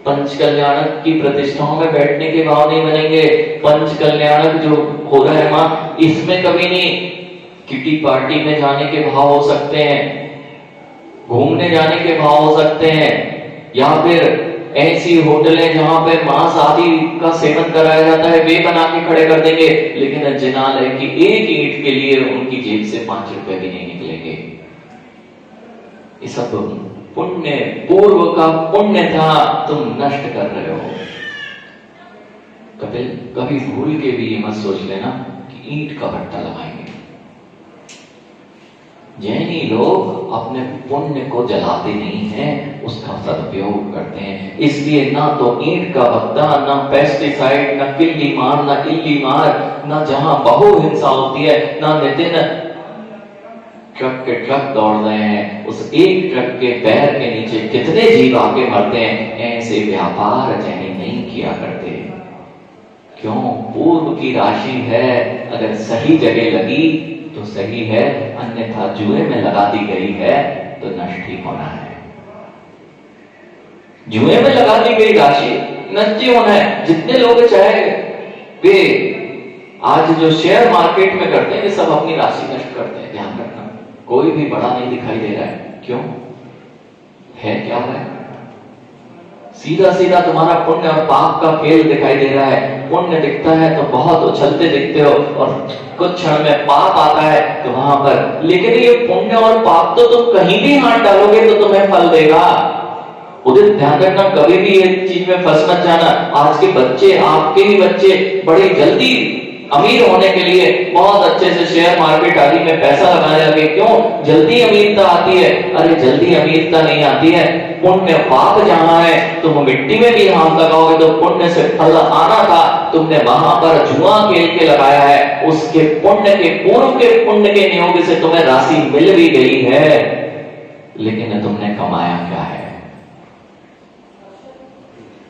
पंच कल्याणक की प्रतिष्ठाओं में बैठने के भाव नहीं बनेंगे। पंच कल्याणक जो हो रहा है मां, इसमें कभी नहीं। किटी पार्टी में जाने के भाव हो सकते हैं, घूमने जाने के भाव हो सकते हैं, या फिर ऐसी होटलें जहां पे मांस आदि का सेवन कराया जाता है वे बना के खड़े कर देंगे, लेकिन जिनालय की एक ईंट के लिए उनकी जेब से 5 रुपए भी नहीं निकलेंगे। ये सब पुण्य, पूर्व का पुण्य था, तुम नष्ट कर रहे हो। कभी भूल के भी ये मत सोच लेना कि ईंट का भट्टा लगाएंगे। जैनी लोग अपने पुण्य को जलाते नहीं हैं, उसका सदुपयोग करते हैं। इसलिए ना तो ईंट का भट्टा, ना पेस्टिसाइड, ना किल्ली मार, ना इल्ली मार, ना जहां बहु हिंसा होती है, ना नितिन ट्रक के ट्रक दौड़ रहे हैं, उस एक ट्रक के पैर के नीचे कितने जीव आके मरते हैं। ऐसे व्यापार जैनी नहीं किया करते। क्यों? पूर्व की राशि है, अगर सही जगह लगी तो सही है, अन्यथा जुए में लगा दी गई है तो नष्ट ही होना है। जुए में लगा दी गई राशि नष्ट ही होना है। जितने लोग चाहे वे आज जो शेयर मार्केट में करते हैं, वे सब अपनी राशि नष्ट करते हैं। ध्यान रखना, कोई भी बड़ा नहीं दिखाई दे रहा है। क्यों है? क्या है? सीधा सीधा तुम्हारा पुण्य और पाप का खेल दिखाई दे रहा है। पुण्य दिखता है तो बहुत उछलते दिखते हो, और कुछ क्षण में पाप आता है तो वहां पर, लेकिन ये पुण्य और पाप तो तुम कहीं भी हाथ डालोगे तो तुम्हें फल देगा। उदित ध्यान रखना, कभी भी ये चीज में फंस मत जाना। आज के बच्चे, आपके ही बच्चे बड़ी जल्दी अमीर होने के लिए बहुत अच्छे से शेयर मार्केट आदि में पैसा लगाने लगे। क्यों? जल्दी अमीरता आती है। अरे जल्दी अमीरता नहीं आती है। पुण्य पाप जहां है, तुम मिट्टी में भी हाथ लगाओगे तो पुण्य से फल आना था, तुमने वहां पर जुआ खेल के लगाया है। उसके पुण्य के, पूर्व के पुण्य के नियोग से तुम्हें राशि मिल भी गई है, लेकिन तुमने कमाया क्या है?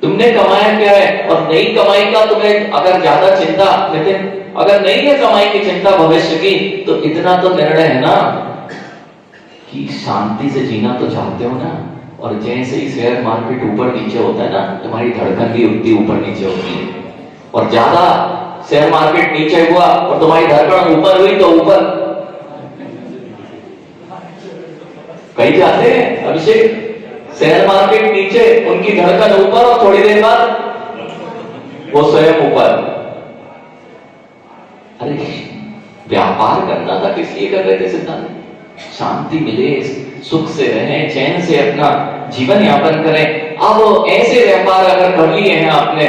तुमने कमाया क्या है? और नई कमाई का तुम्हें अगर ज्यादा चिंता, लेकिन अगर नहीं है कमाई की चिंता भविष्य की, तो इतना तो निर्णय है ना कि शांति से जीना तो चाहते हो ना। और जैसे ही शेयर मार्केट ऊपर नीचे होता है ना, तुम्हारी धड़कन भी उतनी ऊपर नीचे होती है। और ज्यादा शेयर मार्केट नीचे हुआ और तुम्हारी धड़कन ऊपर हुई तो ऊपर कहीं जाते हैं अभिषेक। शेयर मार्केट नीचे, उनकी धड़कन ऊपर, और थोड़ी देर बाद वो स्वयं ऊपर। अरे व्यापार करना था, किस लिए कर रहे थे सिद्धांत? शांति मिले, सुख से रहें, चैन से अपना जीवन यापन करें। अब ऐसे व्यापार अगर कर लिए हैं आपने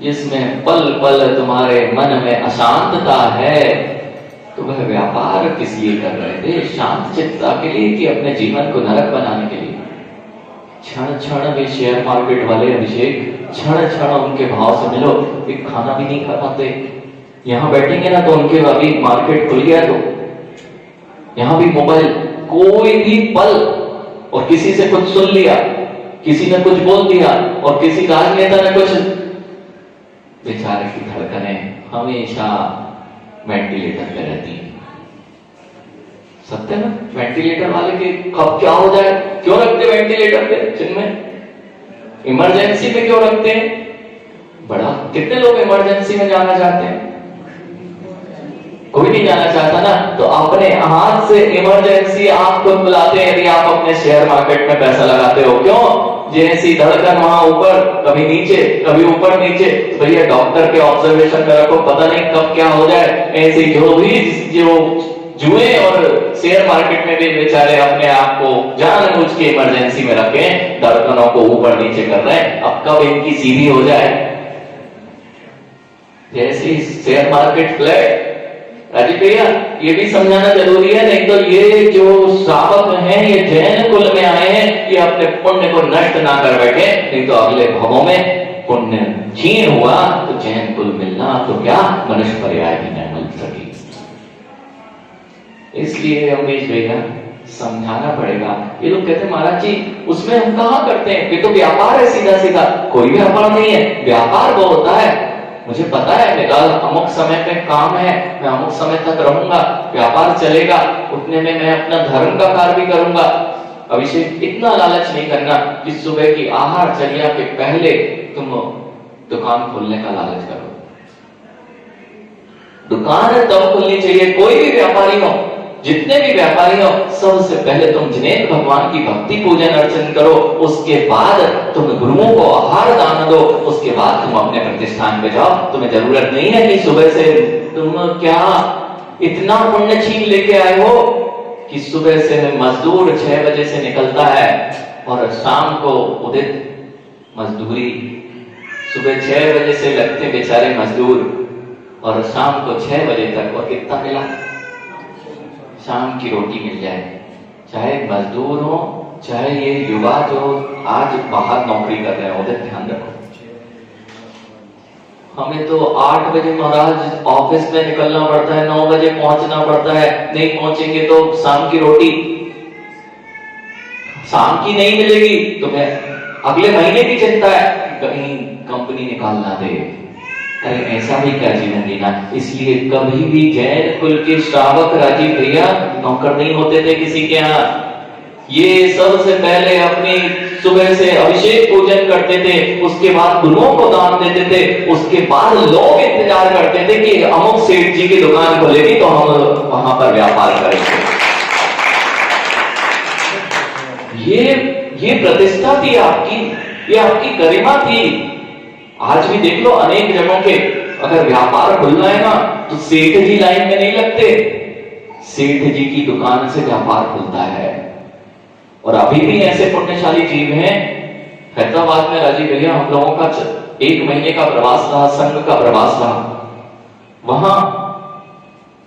जिसमें पल पल तुम्हारे मन में अशांतता है, तो वह व्यापार किस लिए कर रहे थे? शांत चित्ता के लिए कि अपने जीवन को नरक बनाने के लिए? क्षण क्षण वे शेयर मार्केट वाले अभिषेक, क्षण क्षण उनके भाव से मिलो। वे खाना भी नहीं खा पाते। यहां बैठेंगे ना तो उनके अभी मार्केट खुल गया तो यहां भी मोबाइल, कोई भी पल, और किसी से कुछ सुन लिया किसी ने कुछ बोल दिया और किसी राजनेता ने कुछ, बेचारे की धड़कनें हमेशा वेंटिलेटर पे रहती है। सत्य ना, वेंटिलेटर वाले के कब क्या हो जाए, क्यों रखते वेंटिलेटर पे, जिनमें इमरजेंसी में क्यों रखते हैं? बड़ा, कितने लोग इमरजेंसी में जाना चाहते हैं? कोई नहीं जाना चाहता ना। तो अपने हाथ से इमरजेंसी आपको बुलाते हैं यदि आप अपने शेयर मार्केट में पैसा लगाते हो। क्यों? जैसी धड़कन वहां ऊपर, कभी नीचे, कभी ऊपर नीचे, तो भैया डॉक्टर के ऑब्जर्वेशन में रखो, पता नहीं कब क्या हो जाए। ऐसे जो भी जो जुए और शेयर मार्केट में भी बेचारे अपने आप को जानबूझ के इमरजेंसी में रखे, धड़कनों को ऊपर नीचे कर रहे हैं, अब कब इनकी सीधी हो जाए। जैसे शेयर मार्केट फ्लैट, राजीव भैया ये भी समझाना जरूरी है, नहीं तो ये जो श्रावक हैं ये जैन कुल में आए हैं, ये अपने पुण्य को नष्ट ना कर बैठे, नहीं तो अगले भवों में पुण्य क्षीण हुआ तो जैन कुल मिलना तो क्या मनुष्य पर्याय भी नहीं मिल सकी। इसलिए अमरीश भैया समझाना पड़ेगा। ये लोग कहते हैं महाराज जी उसमें हम कहां करते हैं, ये तो व्यापार है सीधा सीधा। कोई व्यापार नहीं है, व्यापार वो होता है, मुझे पता है मेरा अमुक समय पे काम है, मैं अमुक समय तक रहूंगा, व्यापार चलेगा, उतने में मैं अपना धर्म का कार्य भी करूंगा। अभिषेक इतना लालच नहीं करना कि सुबह की आहार चर्या के पहले तुम दुकान खोलने का लालच करो। दुकान तब खोलनी चाहिए, कोई भी व्यापारी हो, जितने भी व्यापारी हो, सबसे पहले तुम जिनेन्द्र भगवान की भक्ति पूजन अर्चन करो, उसके बाद तुम गुरुओं को आहार दान दो, उसके बाद तुम अपने प्रतिष्ठान पे जाओ। तुम्हें जरूरत नहीं है कि सुबह से तुम क्या इतना पुण्य छीन लेके आए हो कि सुबह से मजदूर 6 बजे से निकलता है और शाम को उदित मजदूरी, सुबह 6 बजे से लगते बेचारे मजदूर और शाम को 6 बजे तक, और कितना मिला? शाम की रोटी मिल जाए। चाहे मजदूर हो, चाहे ये युवा जो आज बाहर नौकरी कर रहे हैं, उधर ध्यान रखो। हमें तो 8 बजे महाराज ऑफिस में निकलना पड़ता है, 9 बजे पहुंचना पड़ता है, नहीं पहुंचेंगे तो शाम की रोटी शाम की नहीं मिलेगी, तो मैं अगले महीने की चिंता है, कहीं कंपनी निकाल ना दे। अरे ऐसा भी क्या जीवन जीना। इसलिए कभी भी जैन कुल के श्रावक राजीव भैया नौकर नहीं होते थे किसी के यहाँ। ये सबसे पहले अपनी सुबह से अभिषेक पूजन करते थे, उसके बाद गुरुओं को दान देते थे, उसके बाद लोग इंतजार करते थे कि अमुक सेठ जी की दुकान खुलेगी तो हम वहां पर व्यापार करेंगे। ये प्रतिष्ठा थी आपकी, ये आपकी गरिमा थी। आज भी देख लो अनेक जगहों के अगर व्यापार खुलना है ना तो सेठ जी लाइन में नहीं लगते, सेठ जी की दुकान से व्यापार खुलता है। और अभी भी ऐसे पुण्यशाली जीव हैं। हैदराबाद में राजीव भैया हम लोगों का 1 महीने का प्रवास रहा, संघ का प्रवास रहा। वहां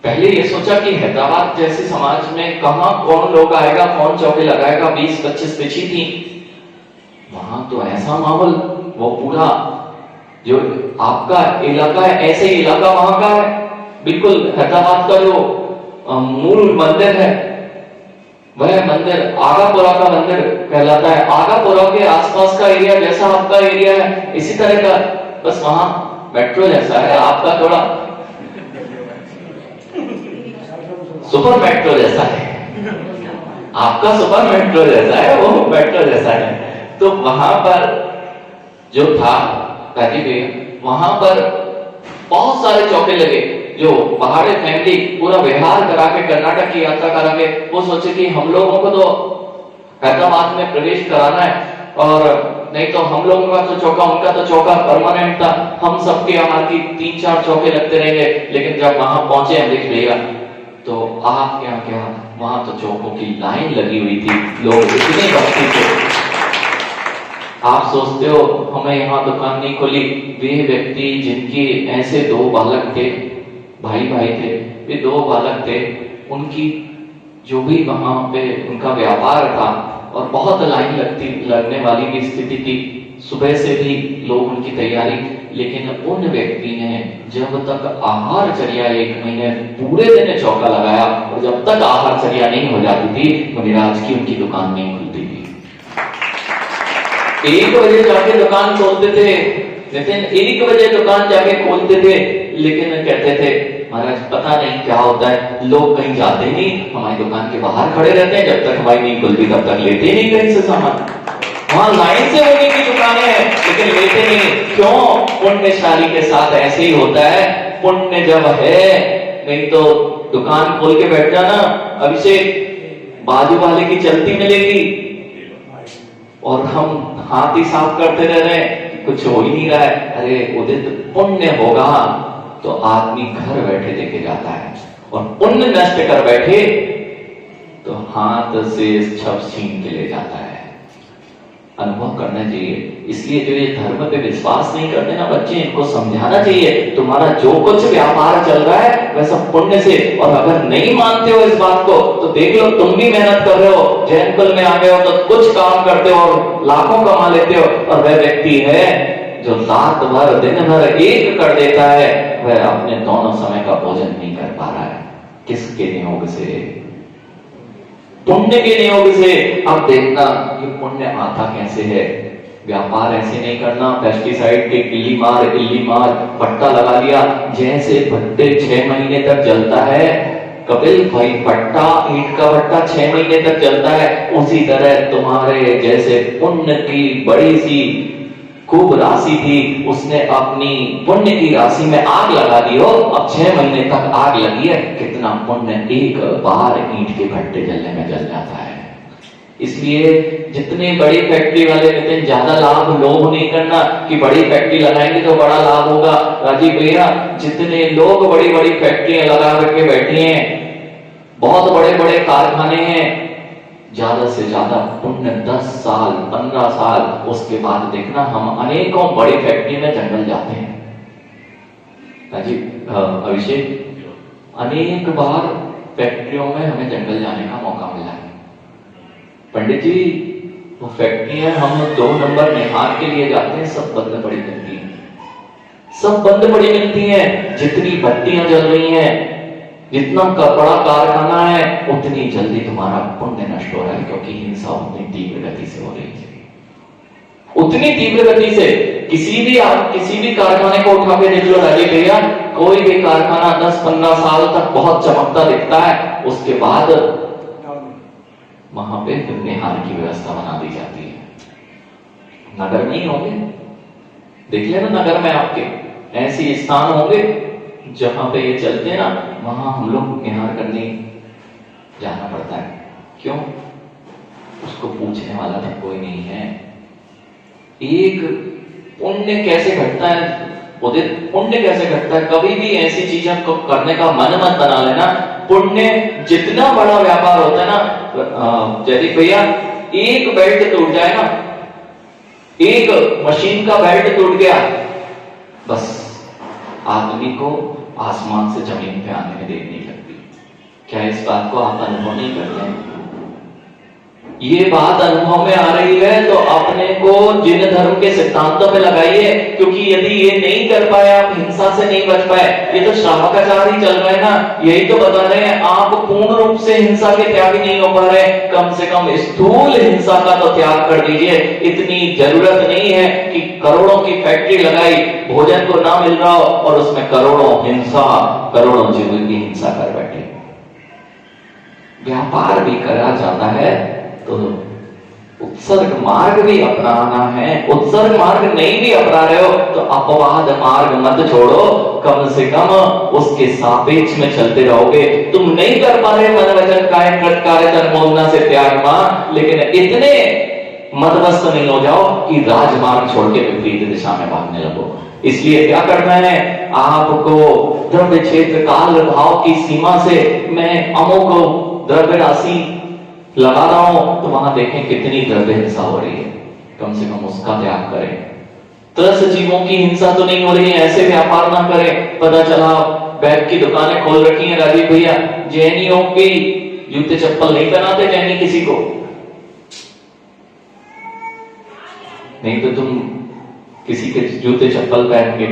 पहले ये सोचा कि हैदराबाद जैसे समाज में कहां कौन लोग आएगा, कौन चौके लगाएगा, 20-25 पिछी थी। वहां तो ऐसा माहौल, वो पूरा जो आपका इलाका है ऐसे ही इलाका वहां का है, बिल्कुल हैदराबाद का जो मूल मंदिर है वह मंदिर आगापुरा का मंदिर कहलाता है। आगापुरा के आसपास का एरिया जैसा आपका एरिया है इसी तरह का, बस वहां मेट्रो जैसा है, आपका थोड़ा सुपर मेट्रो जैसा है, आपका सुपर मेट्रो जैसा है, वो मेट्रो जैसा है। तो वहां पर जो था वहां पर बहुत सारे चौके लगे, जो पहाड़ी फैमिली पूरा बिहार करा के कर्नाटक की यात्रा करा के वो सोचे कि हम लोगों को तो हैदराबाद में प्रवेश कराना है, और नहीं तो हम लोगों का तो चौका, उनका तो चौका परमानेंट था, हम सबके यहाँ की 3-4 चौके लगते रहेंगे। लेकिन जब वहां पहुंचे अमरीश भैया तो आप क्या वहां तो चौकों की लाइन लगी हुई थी, लोग इतने भक्ति थे। आप सोचते हो हमें यहाँ दुकान नहीं खोली, वे व्यक्ति जिनके ऐसे 2 बालक थे, भाई थे, वे 2 बालक थे, उनकी जो भी वहां पे उनका व्यापार था और बहुत लाइन लगने वाली भी स्थिति थी, सुबह से भी लोग उनकी तैयारी। लेकिन उन व्यक्ति ने जब तक आहार चर्या 1 महीने पूरे दिन चौका लगाया, और जब तक आहार चर्या नहीं हो जाती थी मुनिराज की उनकी दुकान नहीं खुलती थी। 1 बजे जाके दुकान खोलते थे नितिन, 1 बजे दुकान जाके खोलते थे, लेकिन कहते थे महाराज पता नहीं क्या होता है, लोग कहीं जाते ही नहीं, हमारी दुकान के बाहर खड़े रहते हैं, जब तक हमारी नहीं खुलती तब तक लेते ही नहीं कहीं से सामान। वहां लाइन से होने की दुकानें हैं लेकिन लेते नहीं। क्यों? पुण्यशाली के साथ ऐसे ही होता है, पुण्य जब है, नहीं तो दुकान खोल के बैठ जाना, अभिषेक बाजू वाले की चलती मिलेगी और हम हाथ ही साफ करते रह रहे हैं, कुछ हो ही नहीं रहा है। अरे उदित पुण्य होगा तो आदमी घर बैठे लेके जाता है, और पुण्य नष्ट कर बैठे तो हाथ से छप छीन के ले जाता है। अनुभव करना चाहिए। इसलिए जो ये धर्म पे विश्वास नहीं करते ना बच्चे, इनको समझाना चाहिए तुम्हारा जो कुछ व्यापार चल रहा है वह सब पुण्य से, और अगर नहीं मानते हो इस बात को तो देख लो तुम भी मेहनत कर रहे हो, जैन कुल में आ गए हो तो कुछ काम करते हो और लाखों कमा लेते हो, और वह व्यक्ति है जो रात भर दिन भर एक कर देता है, वह अपने दोनों समय का भोजन नहीं कर पा रहा है। किसके नियोग से? पुण्य के नियोग से। अब देखना ये पुण्य आता कैसे है। व्यापार ऐसे नहीं करना, पेस्टिसाइड के इल्ली मार पट्टा लगा लिया, जैसे भट्टे 6 महीने तक जलता है कपिल भाई, पट्टा ईंट का भट्टा 6 महीने तक जलता है, उसी तरह तुम्हारे जैसे पुण्य की बड़ी सी खूब राशि थी, उसने अपनी पुण्य की राशि में आग लगा दी हो, अब 6 महीने तक आग लगी है, कितना पुण्य एक बार ईंट के भट्टे जलने में जल जाता है। इसलिए जितने बड़ी फैक्ट्री वाले कहते हैं ज्यादा लाभ लोभ नहीं करना कि बड़ी फैक्ट्री लगाएंगे तो बड़ा लाभ होगा। राजीव भैया, जितने लोग बड़ी बड़ी फैक्ट्रियां लगा करके बैठे हैं, बहुत बड़े बड़े कारखाने हैं, ज्यादा से ज्यादा पुण्य 10 साल 15 साल, उसके बाद देखना हम अनेकों बड़ी फैक्ट्री में जंगल जाते हैं। राजीव अभिषेक, अनेक बार फैक्ट्रियों में हमें जंगल जाने का मौका मिला है। पंडित जी, वो फैक्ट्रियां हम 2 नंबर निहार के लिए जाते हैं, सब बंद पड़ी मिलती है, सब बंद पड़ी मिलती हैं। जितनी बत्तियां जल रही हैं, जितना बड़ा कारखाना है, उतनी जल्दी तुम्हारा पुण्य नष्ट हो रहा है, क्योंकि हिंसा उतनी तीव्र गति से हो रही है, उतनी तीव्र गति से। किसी भी कारखाने को उठा के देख लो राजीव भैया, कोई भी कारखाना 10-15 साल तक बहुत चमकता दिखता है, उसके बाद वहां पे निहार की व्यवस्था बना दी जाती है। नगर नहीं होंगे, देख लेना नगर में आपके ऐसे स्थान होंगे जहां पे ये चलते ना, वहां हम लोग निहार करने जाना पड़ता है। क्यों? उसको पूछने वाला तो कोई नहीं है। एक पुण्य कैसे घटता है उदित, पुण्य कैसे घटता है? कभी भी ऐसी चीजें को करने का मन मत बना लेना। पुण्य जितना बड़ा व्यापार होता है ना जयदीप भैया, एक बेल्ट टूट जाए ना, एक मशीन का बेल्ट टूट गया, बस आदमी को आसमान से जमीन पे आने में देर नहीं लगती। क्या इस बात को आप अनुभव नहीं करते हैं? ये बात अनुभव में आ रही है तो अपने को जिन धर्म के सिद्धांतों पे लगाइए, क्योंकि यदि ये नहीं कर पाए, आप हिंसा से नहीं बच पाए, ये तो श्रावकाचार ही चल रहा है ना, यही तो बता रहे हैं आप पूर्ण रूप से हिंसा के त्यागी नहीं हो पा रहे, कम से कम स्थूल हिंसा का तो त्याग कर दीजिए। इतनी जरूरत नहीं है कि करोड़ों की फैक्ट्री लगाई, भोजन को ना मिल रहा हो और उसमें करोड़ों हिंसा, करोड़ों जीवन की हिंसा कर बैठे। व्यापार भी करा जाता है तो उत्सर्ग मार्ग भी अपनाना है। उत्सर्ग मार्ग नहीं भी अपना रहे हो तो अपवाद मार्ग मत छोड़ो, कम से कम उसके सापेक्ष में चलते रहोगे। तुम नहीं कर पा रहे मन वचन कार्य तन बोलना से त्याग मां, लेकिन इतने मदमस्त नहीं हो जाओ कि राजमार्ग छोड़ के विपरीत दिशा में भागने लगो। इसलिए क्या करना है आपको? द्रव्य क्षेत्र काल भाव की सीमा से मैं अमुक द्रव्य राशि लगा रहा हूं, तो वहां देखें कितनी द्रव्य हिंसा हो रही है, कम से कम उसका त्याग करें। त्रस्त जीवों की हिंसा तो नहीं हो रही है, ऐसे व्यापार ना करें। पता चला बैग की दुकानें खोल रखी हैं राजीव भैया, जैनियों की जूते चप्पल नहीं पहनाते जैनी किसी को, नहीं तो तुम किसी के जूते चप्पल पहन के,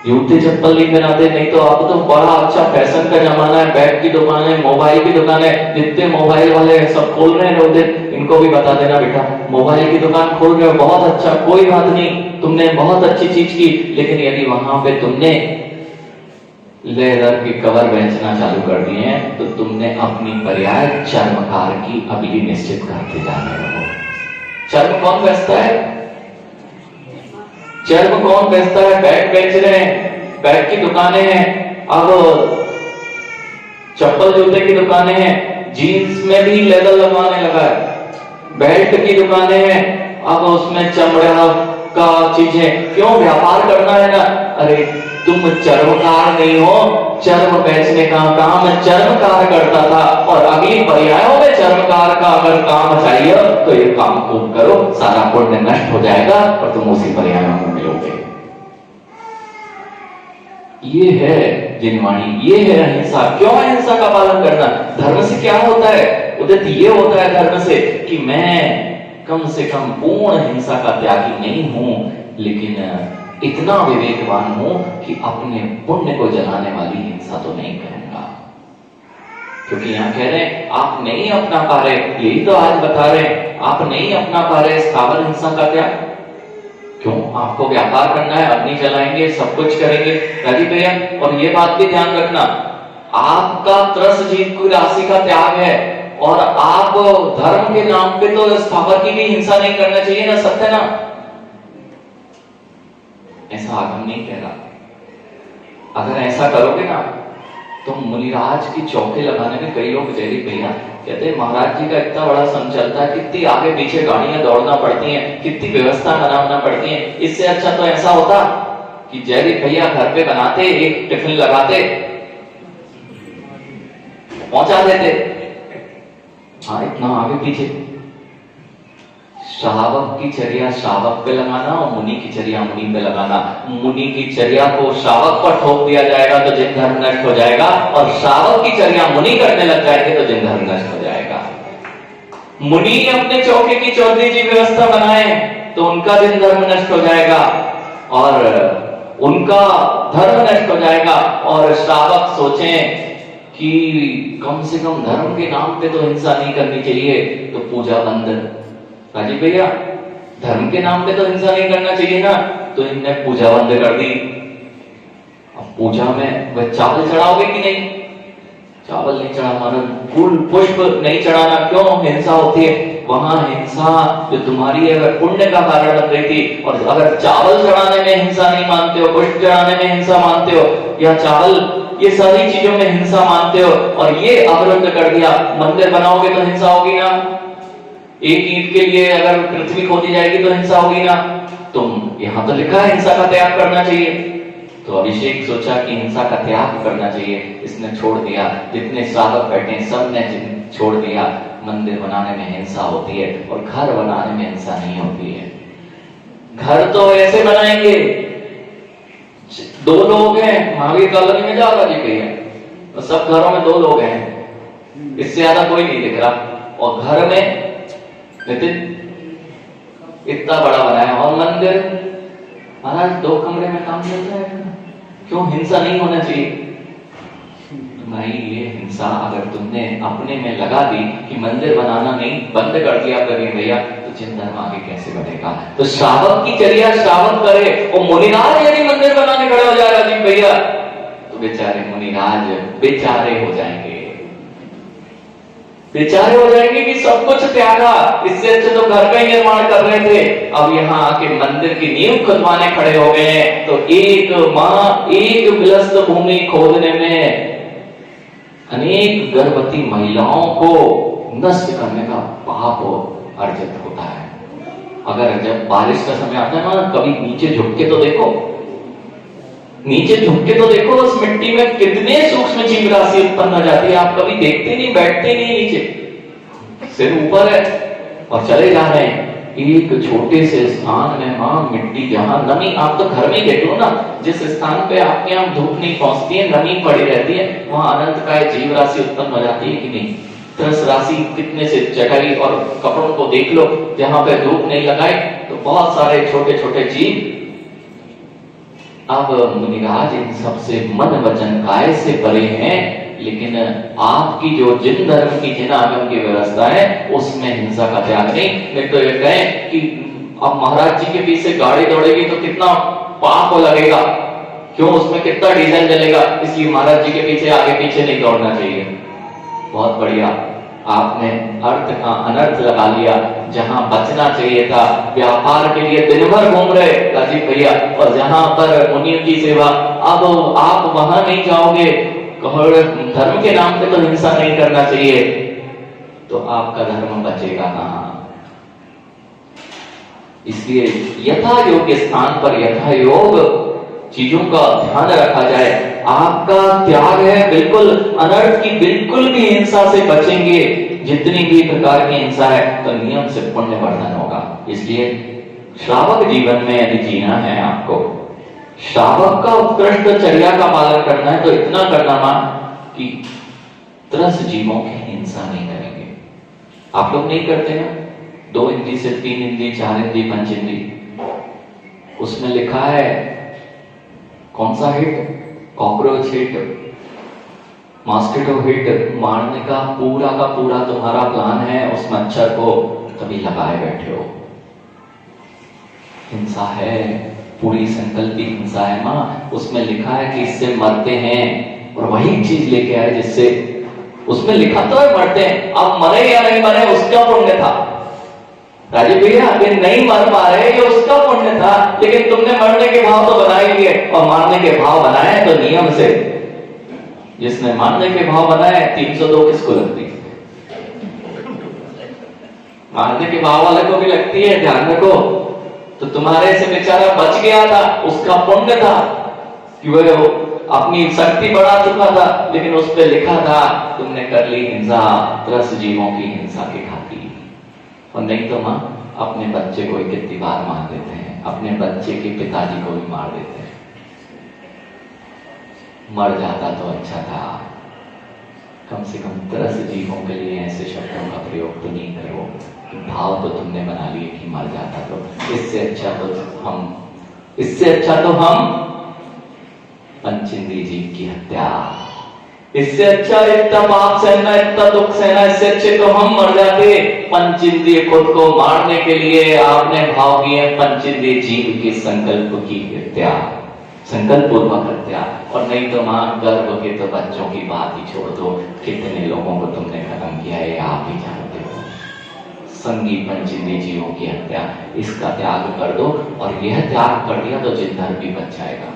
जूते चप्पल नहीं पहनाते, नहीं तो अब तो बड़ा अच्छा फैशन का जमाना है, बैग की दुकान है, मोबाइल की दुकान है, जितने मोबाइल वाले सब खोल रहे हैं, इनको भी बता देना, बेटा मोबाइल की दुकान खोल रहे हो बहुत अच्छा, कोई बात नहीं, तुमने बहुत अच्छी चीज की, लेकिन यदि वहां पे तुमने लेदर के कवर बेचना चालू कर दिए हैं तो तुमने अपनी पर्याय चर्मकार की अगली निश्चित करते जा रहे हो। चर्म कौन बेचता है? चर्म कौन बेचता है? बैग बेच रहे हैं, बैग की दुकानें हैं, अब चप्पल जूते की दुकानें हैं, जीन्स में भी लेदर लगवाने लगा है, बेल्ट की दुकानें हैं, अब उसमें चमड़ा का चीजें, क्यों? व्यापार करना है ना। अरे तुम चर्मकार नहीं हो, चर्म बेचने का काम चर्मकार करता था, और अगली पर्यायों में चर्मकार का अगर काम चाहिए तो ये काम खूब करो, सारा पुण्य नष्ट हो जाएगा और तुम उसी पर्यायों में मिलोगे। ये है जिनवाणी, ये है अहिंसा। क्यों अहिंसा का पालन करना? धर्म से क्या होता है उदित? ये होता है धर्म से कि मैं कम से कम पूर्ण हिंसा का त्यागी नहीं हूं, लेकिन इतना विवेकवान हूं कि अपने पुण्य को जलाने वाली हिंसा तो नहीं करूंगा। क्योंकि यहां कह रहे हैं आप नहीं अपना पा रहे, यही तो आज बता रहे हैं, आप नहीं अपना पा रहे स्थावर हिंसा का त्याग। क्यों? आपको व्यापार करना है, अग्नि जलाएंगे, सब कुछ करेंगे राजीव भैया। और ये बात भी ध्यान रखना, आपका त्रस जीत की राशि का त्याग है, और आप धर्म के नाम पे तो स्थावर की भी हिंसा नहीं करना चाहिए ना, सत्य ना। ऐसा आगम नहीं कह रहा। अगर ऐसा करोगे ना तो मुनिराज की चौके लगाने में कई लोग जयरी भैया कहते हैं महाराज जी का इतना बड़ा संघ चलता है, कितनी आगे पीछे गाड़ियां दौड़ना पड़ती हैं, कितनी व्यवस्था बनाना पड़ती है, इससे अच्छा तो ऐसा होता कि जयरी भैया घर पे बनाते, एक टिफिन लगाते, पहुंचा देते। हाँ, इतना आगे पीछे। श्रावक की चर्या श्रावक पे लगाना और मुनि की चर्या मुनि पे लगाना। मुनि की चर्या को श्रावक पर ठोक दिया जाएगा तो जिन धर्म नष्ट हो जाएगा, और श्रावक की चर्या मुनि करने लग जाएंगे तो जिन धर्म नष्ट हो जाएगा। मुनि अपने चौके की चौधरी जी व्यवस्था बनाए तो उनका जिन धर्म नष्ट हो जाएगा और उनका धर्म नष्ट हो जाएगा, और श्रावक सोचें कि कम से कम धर्म के नाम पे तो हिंसा नहीं करनी चाहिए, तो पूजा बंद। राजीव भैया धर्म के नाम पे तो हिंसा नहीं करना चाहिए ना, तो इनने पूजा बंद कर दी। अब पूजा में वह चावल चढ़ाओगे कि नहीं? चावल नहीं चढ़ाना, फूल पुष्प नहीं चढ़ाना। क्यों? हिंसा होती है वहां। हिंसा जो तुम्हारी है वह पुण्य का कारण बन रही थी, और अगर चावल चढ़ाने में हिंसा नहीं मानते हो, पुष्प चढ़ाने में हिंसा मानते हो, या चावल ये सारी चीजों में हिंसा मानते हो और ये अवरुद्ध कर दिया, मंदिर बनाओगे तो हिंसा होगी ना। एक ईंट के लिए अगर पृथ्वी खोदी जाएगी तो हिंसा होगी ना। तुम यहां तो लिखा है हिंसा का त्याग करना चाहिए, तो अभिषेक सोचा कि हिंसा का त्याग करना चाहिए, इसने छोड़ दिया। जितने श्रावक बैठे सब ने छोड़ दिया। मंदिर बनाने में हिंसा होती है और घर बनाने में हिंसा नहीं होती है। घर तो ऐसे बनाएंगे, दो लोग हैं, महावीर कॉलोनी में जाओ जी कही है तो सब घरों में दो लोग हैं, इससे ज्यादा कोई नहीं दिख रहा। और घर में नितिन इतना बड़ा बनाया, और मंदिर महाराज 2 कमरे में काम चल रहा है। क्यों? हिंसा नहीं होना चाहिए। भाई ये हिंसा अगर तुमने अपने में लगा दी कि मंदिर बनाना नहीं, बंद कर दिया प्रवीण भैया, तो जिन धर्म आगे कैसे बढ़ेगा? तो श्रावक की चर्या श्रावक करे, और मुनिराज यदि मंदिर बनाने खड़े हो जाए राजीव भैया, तो बेचारे मुनिराज बेचारे हो जाएंगे, बेचारे हो जाएंगे कि सब कुछ त्यागा, इससे अच्छे तो घर का ही निर्माण कर रहे थे, अब यहाँ आके मंदिर की नींव खुदवाने खड़े हो गए हैं। तो एक माँ एक विलस्त भूमि खोदने में अनेक गर्भवती महिलाओं को नष्ट करने का पाप अर्जित होता है। अगर जब बारिश का समय आता है ना, कभी नीचे झुक के तो देखो, नीचे झुक के तो देखो, उस मिट्टी में कितने सूक्ष्म जीव राशि उत्पन्न हो जाती है। आप कभी देखते नहीं, बैठते नहीं, नीचे सिर ऊपर है और चले जा रहे हैं। एक छोटे से स्थान में मां मिट्टी, जहां नमी, आप तो घर में ही देख लो ना, जिस स्थान पे आपके यहाँ धूप नहीं पहुंचती है, नमी पड़ी रहती है, वहां अनंत काय जीव राशि उत्पन्न हो जाती है कि नहीं? त्रस राशि कितने से जगह, और कपड़ों को देख लो जहां पे धूप नहीं लगाए तो बहुत सारे छोटे छोटे जीव। अब मुनिराज इन सबसे मन वचन काय से परे हैं, लेकिन आपकी जो जिन धर्म की जिन आगम की व्यवस्था है उसमें हिंसा का त्याग नहीं तो ये कहें कि अब महाराज जी के पीछे गाड़ी दौड़ेगी तो कितना पाप लगेगा, क्यों उसमें कितना डीजल जलेगा, इसलिए महाराज जी के पीछे आगे पीछे नहीं दौड़ना चाहिए। बहुत बढ़िया, आपने अर्थ का अनर्थ लगा लिया। जहां बचना चाहिए था, व्यापार के लिए दिन भर घूम रहे राजीव भैया, और जहां पर मुनियों की सेवा, अब आप वहां नहीं जाओगे, धर्म के नाम पे तो हिंसा नहीं करना चाहिए, तो आपका धर्म बचेगा कहां। इसलिए यथा योग्य स्थान पर यथा योग चीजों का ध्यान रखा जाए। आपका त्याग है बिल्कुल अनर्थ की, बिल्कुल भी हिंसा से बचेंगे, जितनी भी प्रकार की हिंसा है तो नियम से पुण्य वर्धन होगा। इसलिए श्रावक जीवन में यदि जीना है आपको, श्रावक का उत्कृष्ट चर्या का पालन करना है, तो इतना करना मां कि 10 जीवों की हिंसा नहीं करेंगे। आप लोग नहीं करते ना, 2 इंद्री से 3 इंद्री, 4 इंद्री, 5 इंद्री, उसमें लिखा है कौन सा hit, cockroach hit, mosquito hit मारने का पूरा तुम्हारा प्लान है, उस मच्छर को तभी लगाए बैठे हो। हिंसा है, पूरी संकल्पित हिंसा है मां, उसमें लिखा है कि इससे मरते हैं, और वही चीज लेके आए जिससे, उसमें लिखा तो है मरते हैं, अब मरे या नहीं मरे उसका पुण्य था। राजीव भैया अगर नहीं मर पा रहे ये उसका पुण्य था, लेकिन तुमने मरने के भाव तो बना ही लिए, और मारने के भाव बनाए तो नियम से। जिसने मारने के भाव बनाए 302 किसको लगती है? मारने के भाव वाले को भी लगती है, ध्यान रखो। तो तुम्हारे से बेचारा बच गया था, उसका पुण्य था कि वो अपनी शक्ति बढ़ा चुका था, लेकिन उस पर लिखा था तुमने कर ली हिंसा, 10 जीवों की हिंसा के खातिर। और नहीं तो मां अपने बच्चे को कितनी बार मार देते हैं, अपने बच्चे के पिताजी को भी मार देते हैं। मर जाता तो अच्छा था, कम से कम 10 जीवों के लिए ऐसे शब्दों का प्रयोग तो नहीं करो। भाव तो तुमने बना लिए कि मर जाता तो इससे अच्छा तो हम पंचेंद्रिय जीव की हत्या, इससे अच्छा इतना पाप सहना, इतना दुख सहना, इससे अच्छे तो हम मर जाते। पंचेंद्रिय खुद को मारने के लिए आपने भाव किए पंचेंद्रिय जीव के संकल्प की हत्या, संकल्प पूर्वक हत्या। और नहीं तो मां गर्भ के तो बच्चों की बात ही छोड़ दो, कितने लोगों को तुमने खत्म किया है आप ही जानते हो। संगी पंचेंद्रिय जीवों की हत्या, इसका त्याग कर दो, और यह त्याग कर दिया तो जिंदर भी बच जाएगा।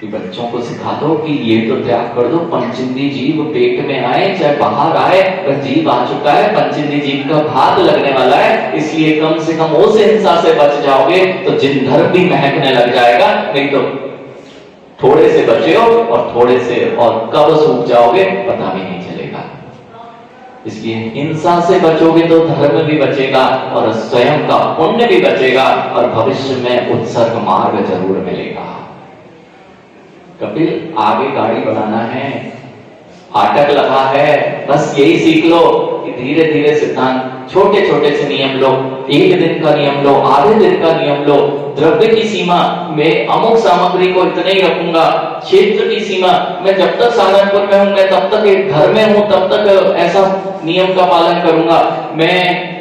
बच्चों को सिखा दो कि ये तो त्याग कर दो, पंचेंद्रिय जीव पेट में आए चाहे बाहर आए, बस जीव आ चुका है, पंचेंद्रिय जीव का घात लगने वाला है, इसलिए कम से कम उस हिंसा से बच जाओगे तो जिंदर भी महकने लग जाएगा। नहीं तो थोड़े से बचे हो और थोड़े से और कब सूख जाओगे पता भी नहीं चलेगा। इसलिए हिंसा से बचोगे तो धर्म भी बचेगा और स्वयं का पुण्य भी बचेगा, और भविष्य में उत्सर्ग मार्ग जरूर मिलेगा। कपिल आगे गाड़ी बढ़ाना है, फाटक लगा है, बस यही सीख लो कि धीरे धीरे सिद्धांत, छोटे छोटे से नियम लो, 1 दिन का नियम लो, आधे दिन का नियम लो, द्रव्य की सीमा में अमुक सामग्री को इतने ही रखूंगा, क्षेत्र की सीमा मैं जब तक सहारनपुर में हूं, मैं तब तक एक घर में हूं, तब तक ऐसा नियम का पालन करूंगा, मैं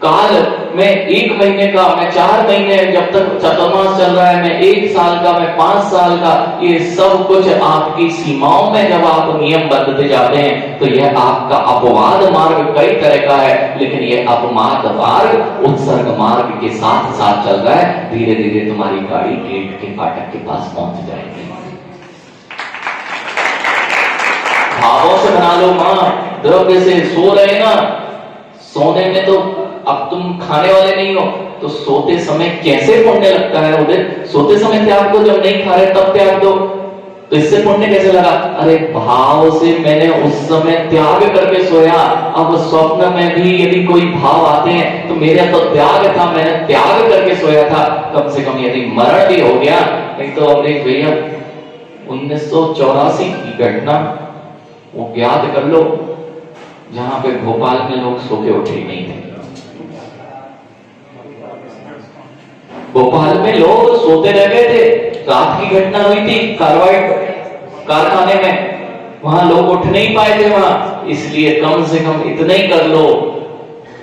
काल में 1 महीने का, मैं 4 महीने, जब तक चतुर्मास चल रहा है मैं 1 साल का, मैं 5 साल का, ये सब कुछ आपकी सीमाओं में जब आप नियम बदलते जाते हैं तो यह आपका अपवाद मार्ग कई तरह का है, लेकिन यह अपवाद मार्ग उत्सर्ग मार्ग के साथ साथ चल रहा है। धीरे धीरे तुम्हारी गाड़ी गेट के फाटक के पास पहुंच जाएगी। भावों से बना लो मां, द्रव्य से सो रहे ना, सोने में तो अब तुम खाने वाले नहीं हो, तो सोते समय कैसे पुण्य लगता है उधर, सोते समय त्याग दो, जब नहीं खा रहे तब त्याग दो, तो इससे पुण्य कैसे लगा? अरे भाव से मैंने उस समय त्याग करके सोया, अब स्वप्न में भी यदि कोई भाव आते हैं तो मेरा तो त्याग था, मैंने त्याग करके सोया था। कम से कम यदि मरण भी हो गया, नहीं तो अमरीश भैया 1984 की घटना वो याद कर लो, जहां पे भोपाल में लोग सो के उठे नहीं थे। भोपाल में लोग सोते रह गए थे, रात की घटना हुई थी कार्बाइड कारखाने में, वहां लोग उठ नहीं पाए थे वहां, इसलिए कम से कम इतना ही कर लो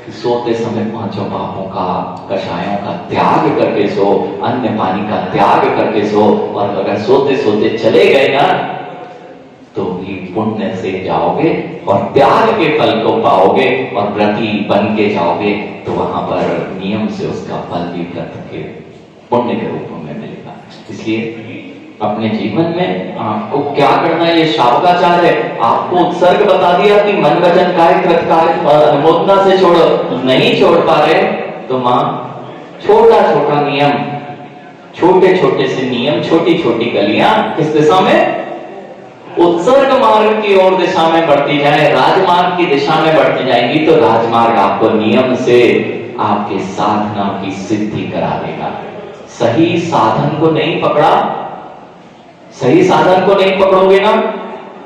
कि सोते समय पांचों पापों का, कषायों का त्याग करके सो, अन्न पानी का त्याग करके सो। और अगर सोते सोते चले गए ना तो भी पुण्य से जाओगे और त्याग के फल को पाओगे, और व्रती बन के जाओगे तो वहां पर नियम से उसका फल भी व्रत के पुण्य के रूप में मिलेगा। इसलिए अपने जीवन में आपको क्या करना है, ये शावकाचार है। आपको उत्सर्ग बता दिया कि मन वचन काय कृत काय अनुमोदना से छोड़ो, नहीं छोड़ पा रहे तो मां छोटा छोटा नियम, छोटे छोटे से नियम, छोटी छोटी गलियां किस दिशा में, उत्सर्ग मार्ग की ओर दिशा में बढ़ती जाए, राजमार्ग की दिशा में बढ़ती जाएंगी तो राजमार्ग आपको नियम से आपके साधना की सिद्धि करा देगा। सही साधन को नहीं पकड़ा, सही साधन को नहीं पकड़ोगे ना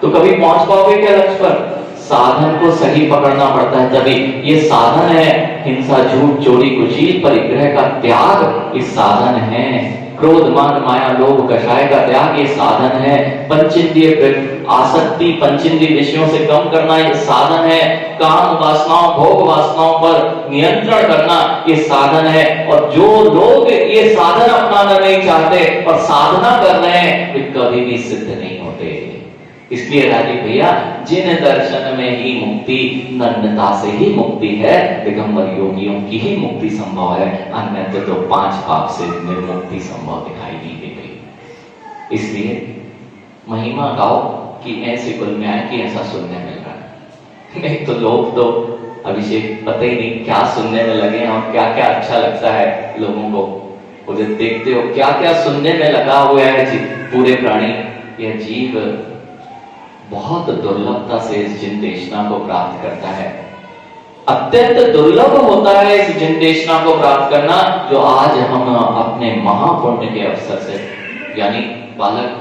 तो कभी पहुंच पाओगे क्या लक्ष्य पर? साधन को सही पकड़ना पड़ता है तभी। ये साधन है हिंसा, झूठ, चोरी, कुचील, परिग्रह का त्याग, ये साधन है। क्रोध, मान, माया, लोभ, कषाय का त्याग, ये साधन है। पंचेंद्रिय आसक्ति, पंचेंद्रिय विषयों से कम करना, ये साधन है। काम वासनाओं, भोग वासनाओं पर नियंत्रण करना, ये साधन है। और जो लोग ये साधन अपनाना नहीं चाहते और साधना कर रहे हैं वे कभी भी सिद्ध नहीं होते। इसलिए राजीव भैया, जिन दर्शन में ही मुक्ति, नग्नता से ही मुक्ति है, दिगंबर योगियों की ही मुक्ति संभव है, अन्यथा तो 5 पाप से निर्मुक्ति संभव दिखाई नहीं दे गई। इसलिए महिमा गाओ कि ऐसे कुल में आए कि ऐसा सुनने मिल रहा है। नहीं तो लोग तो अभिषेक पता ही नहीं क्या सुनने में लगे हैं और क्या क्या अच्छा लगता है लोगों को। वो जब देखते हो क्या क्या सुनने में लगा हुआ है पूरे प्राणी, यह जीव बहुत दुर्लभता से इस जिनदेशना को प्राप्त करता है। अत्यंत दुर्लभ होता है इस जिनदेशना को प्राप्त करना, जो आज हम अपने महापुण्य के अवसर से, यानी बालक,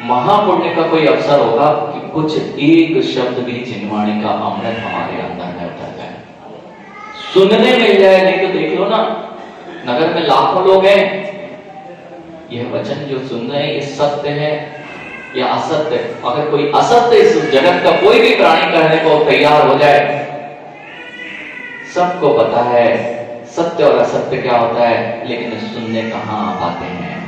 महापुण्य का कोई अवसर होगा कि कुछ एक शब्द भी जिनवाणी का अमृत हमारे अंदर में उतर जाए, सुनने मिल जाए। नहीं तो देख लो ना, नगर में लाखों लोग हैं, यह वचन जो सुन रहे हैं ये सत्य है या असत्य? अगर कोई असत्य इस जगत का कोई भी प्राणी कहने को तैयार हो जाए, सबको पता है सत्य और असत्य क्या होता है, लेकिन सुनने कहां पाते हैं।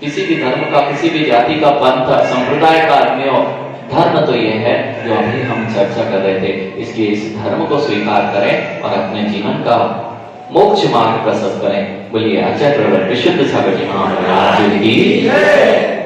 किसी भी धर्म का, किसी भी जाति का, पंथ, संप्रदाय का आदमी हो, धर्म तो यह है जो अभी हम चर्चा कर रहे थे। इसलिए इस धर्म को स्वीकार करें और अपने जीवन का मोक्ष मार्ग प्रशस्त करें। बोलिए आचार्य विशुद्ध सागर जी महाराज की जय।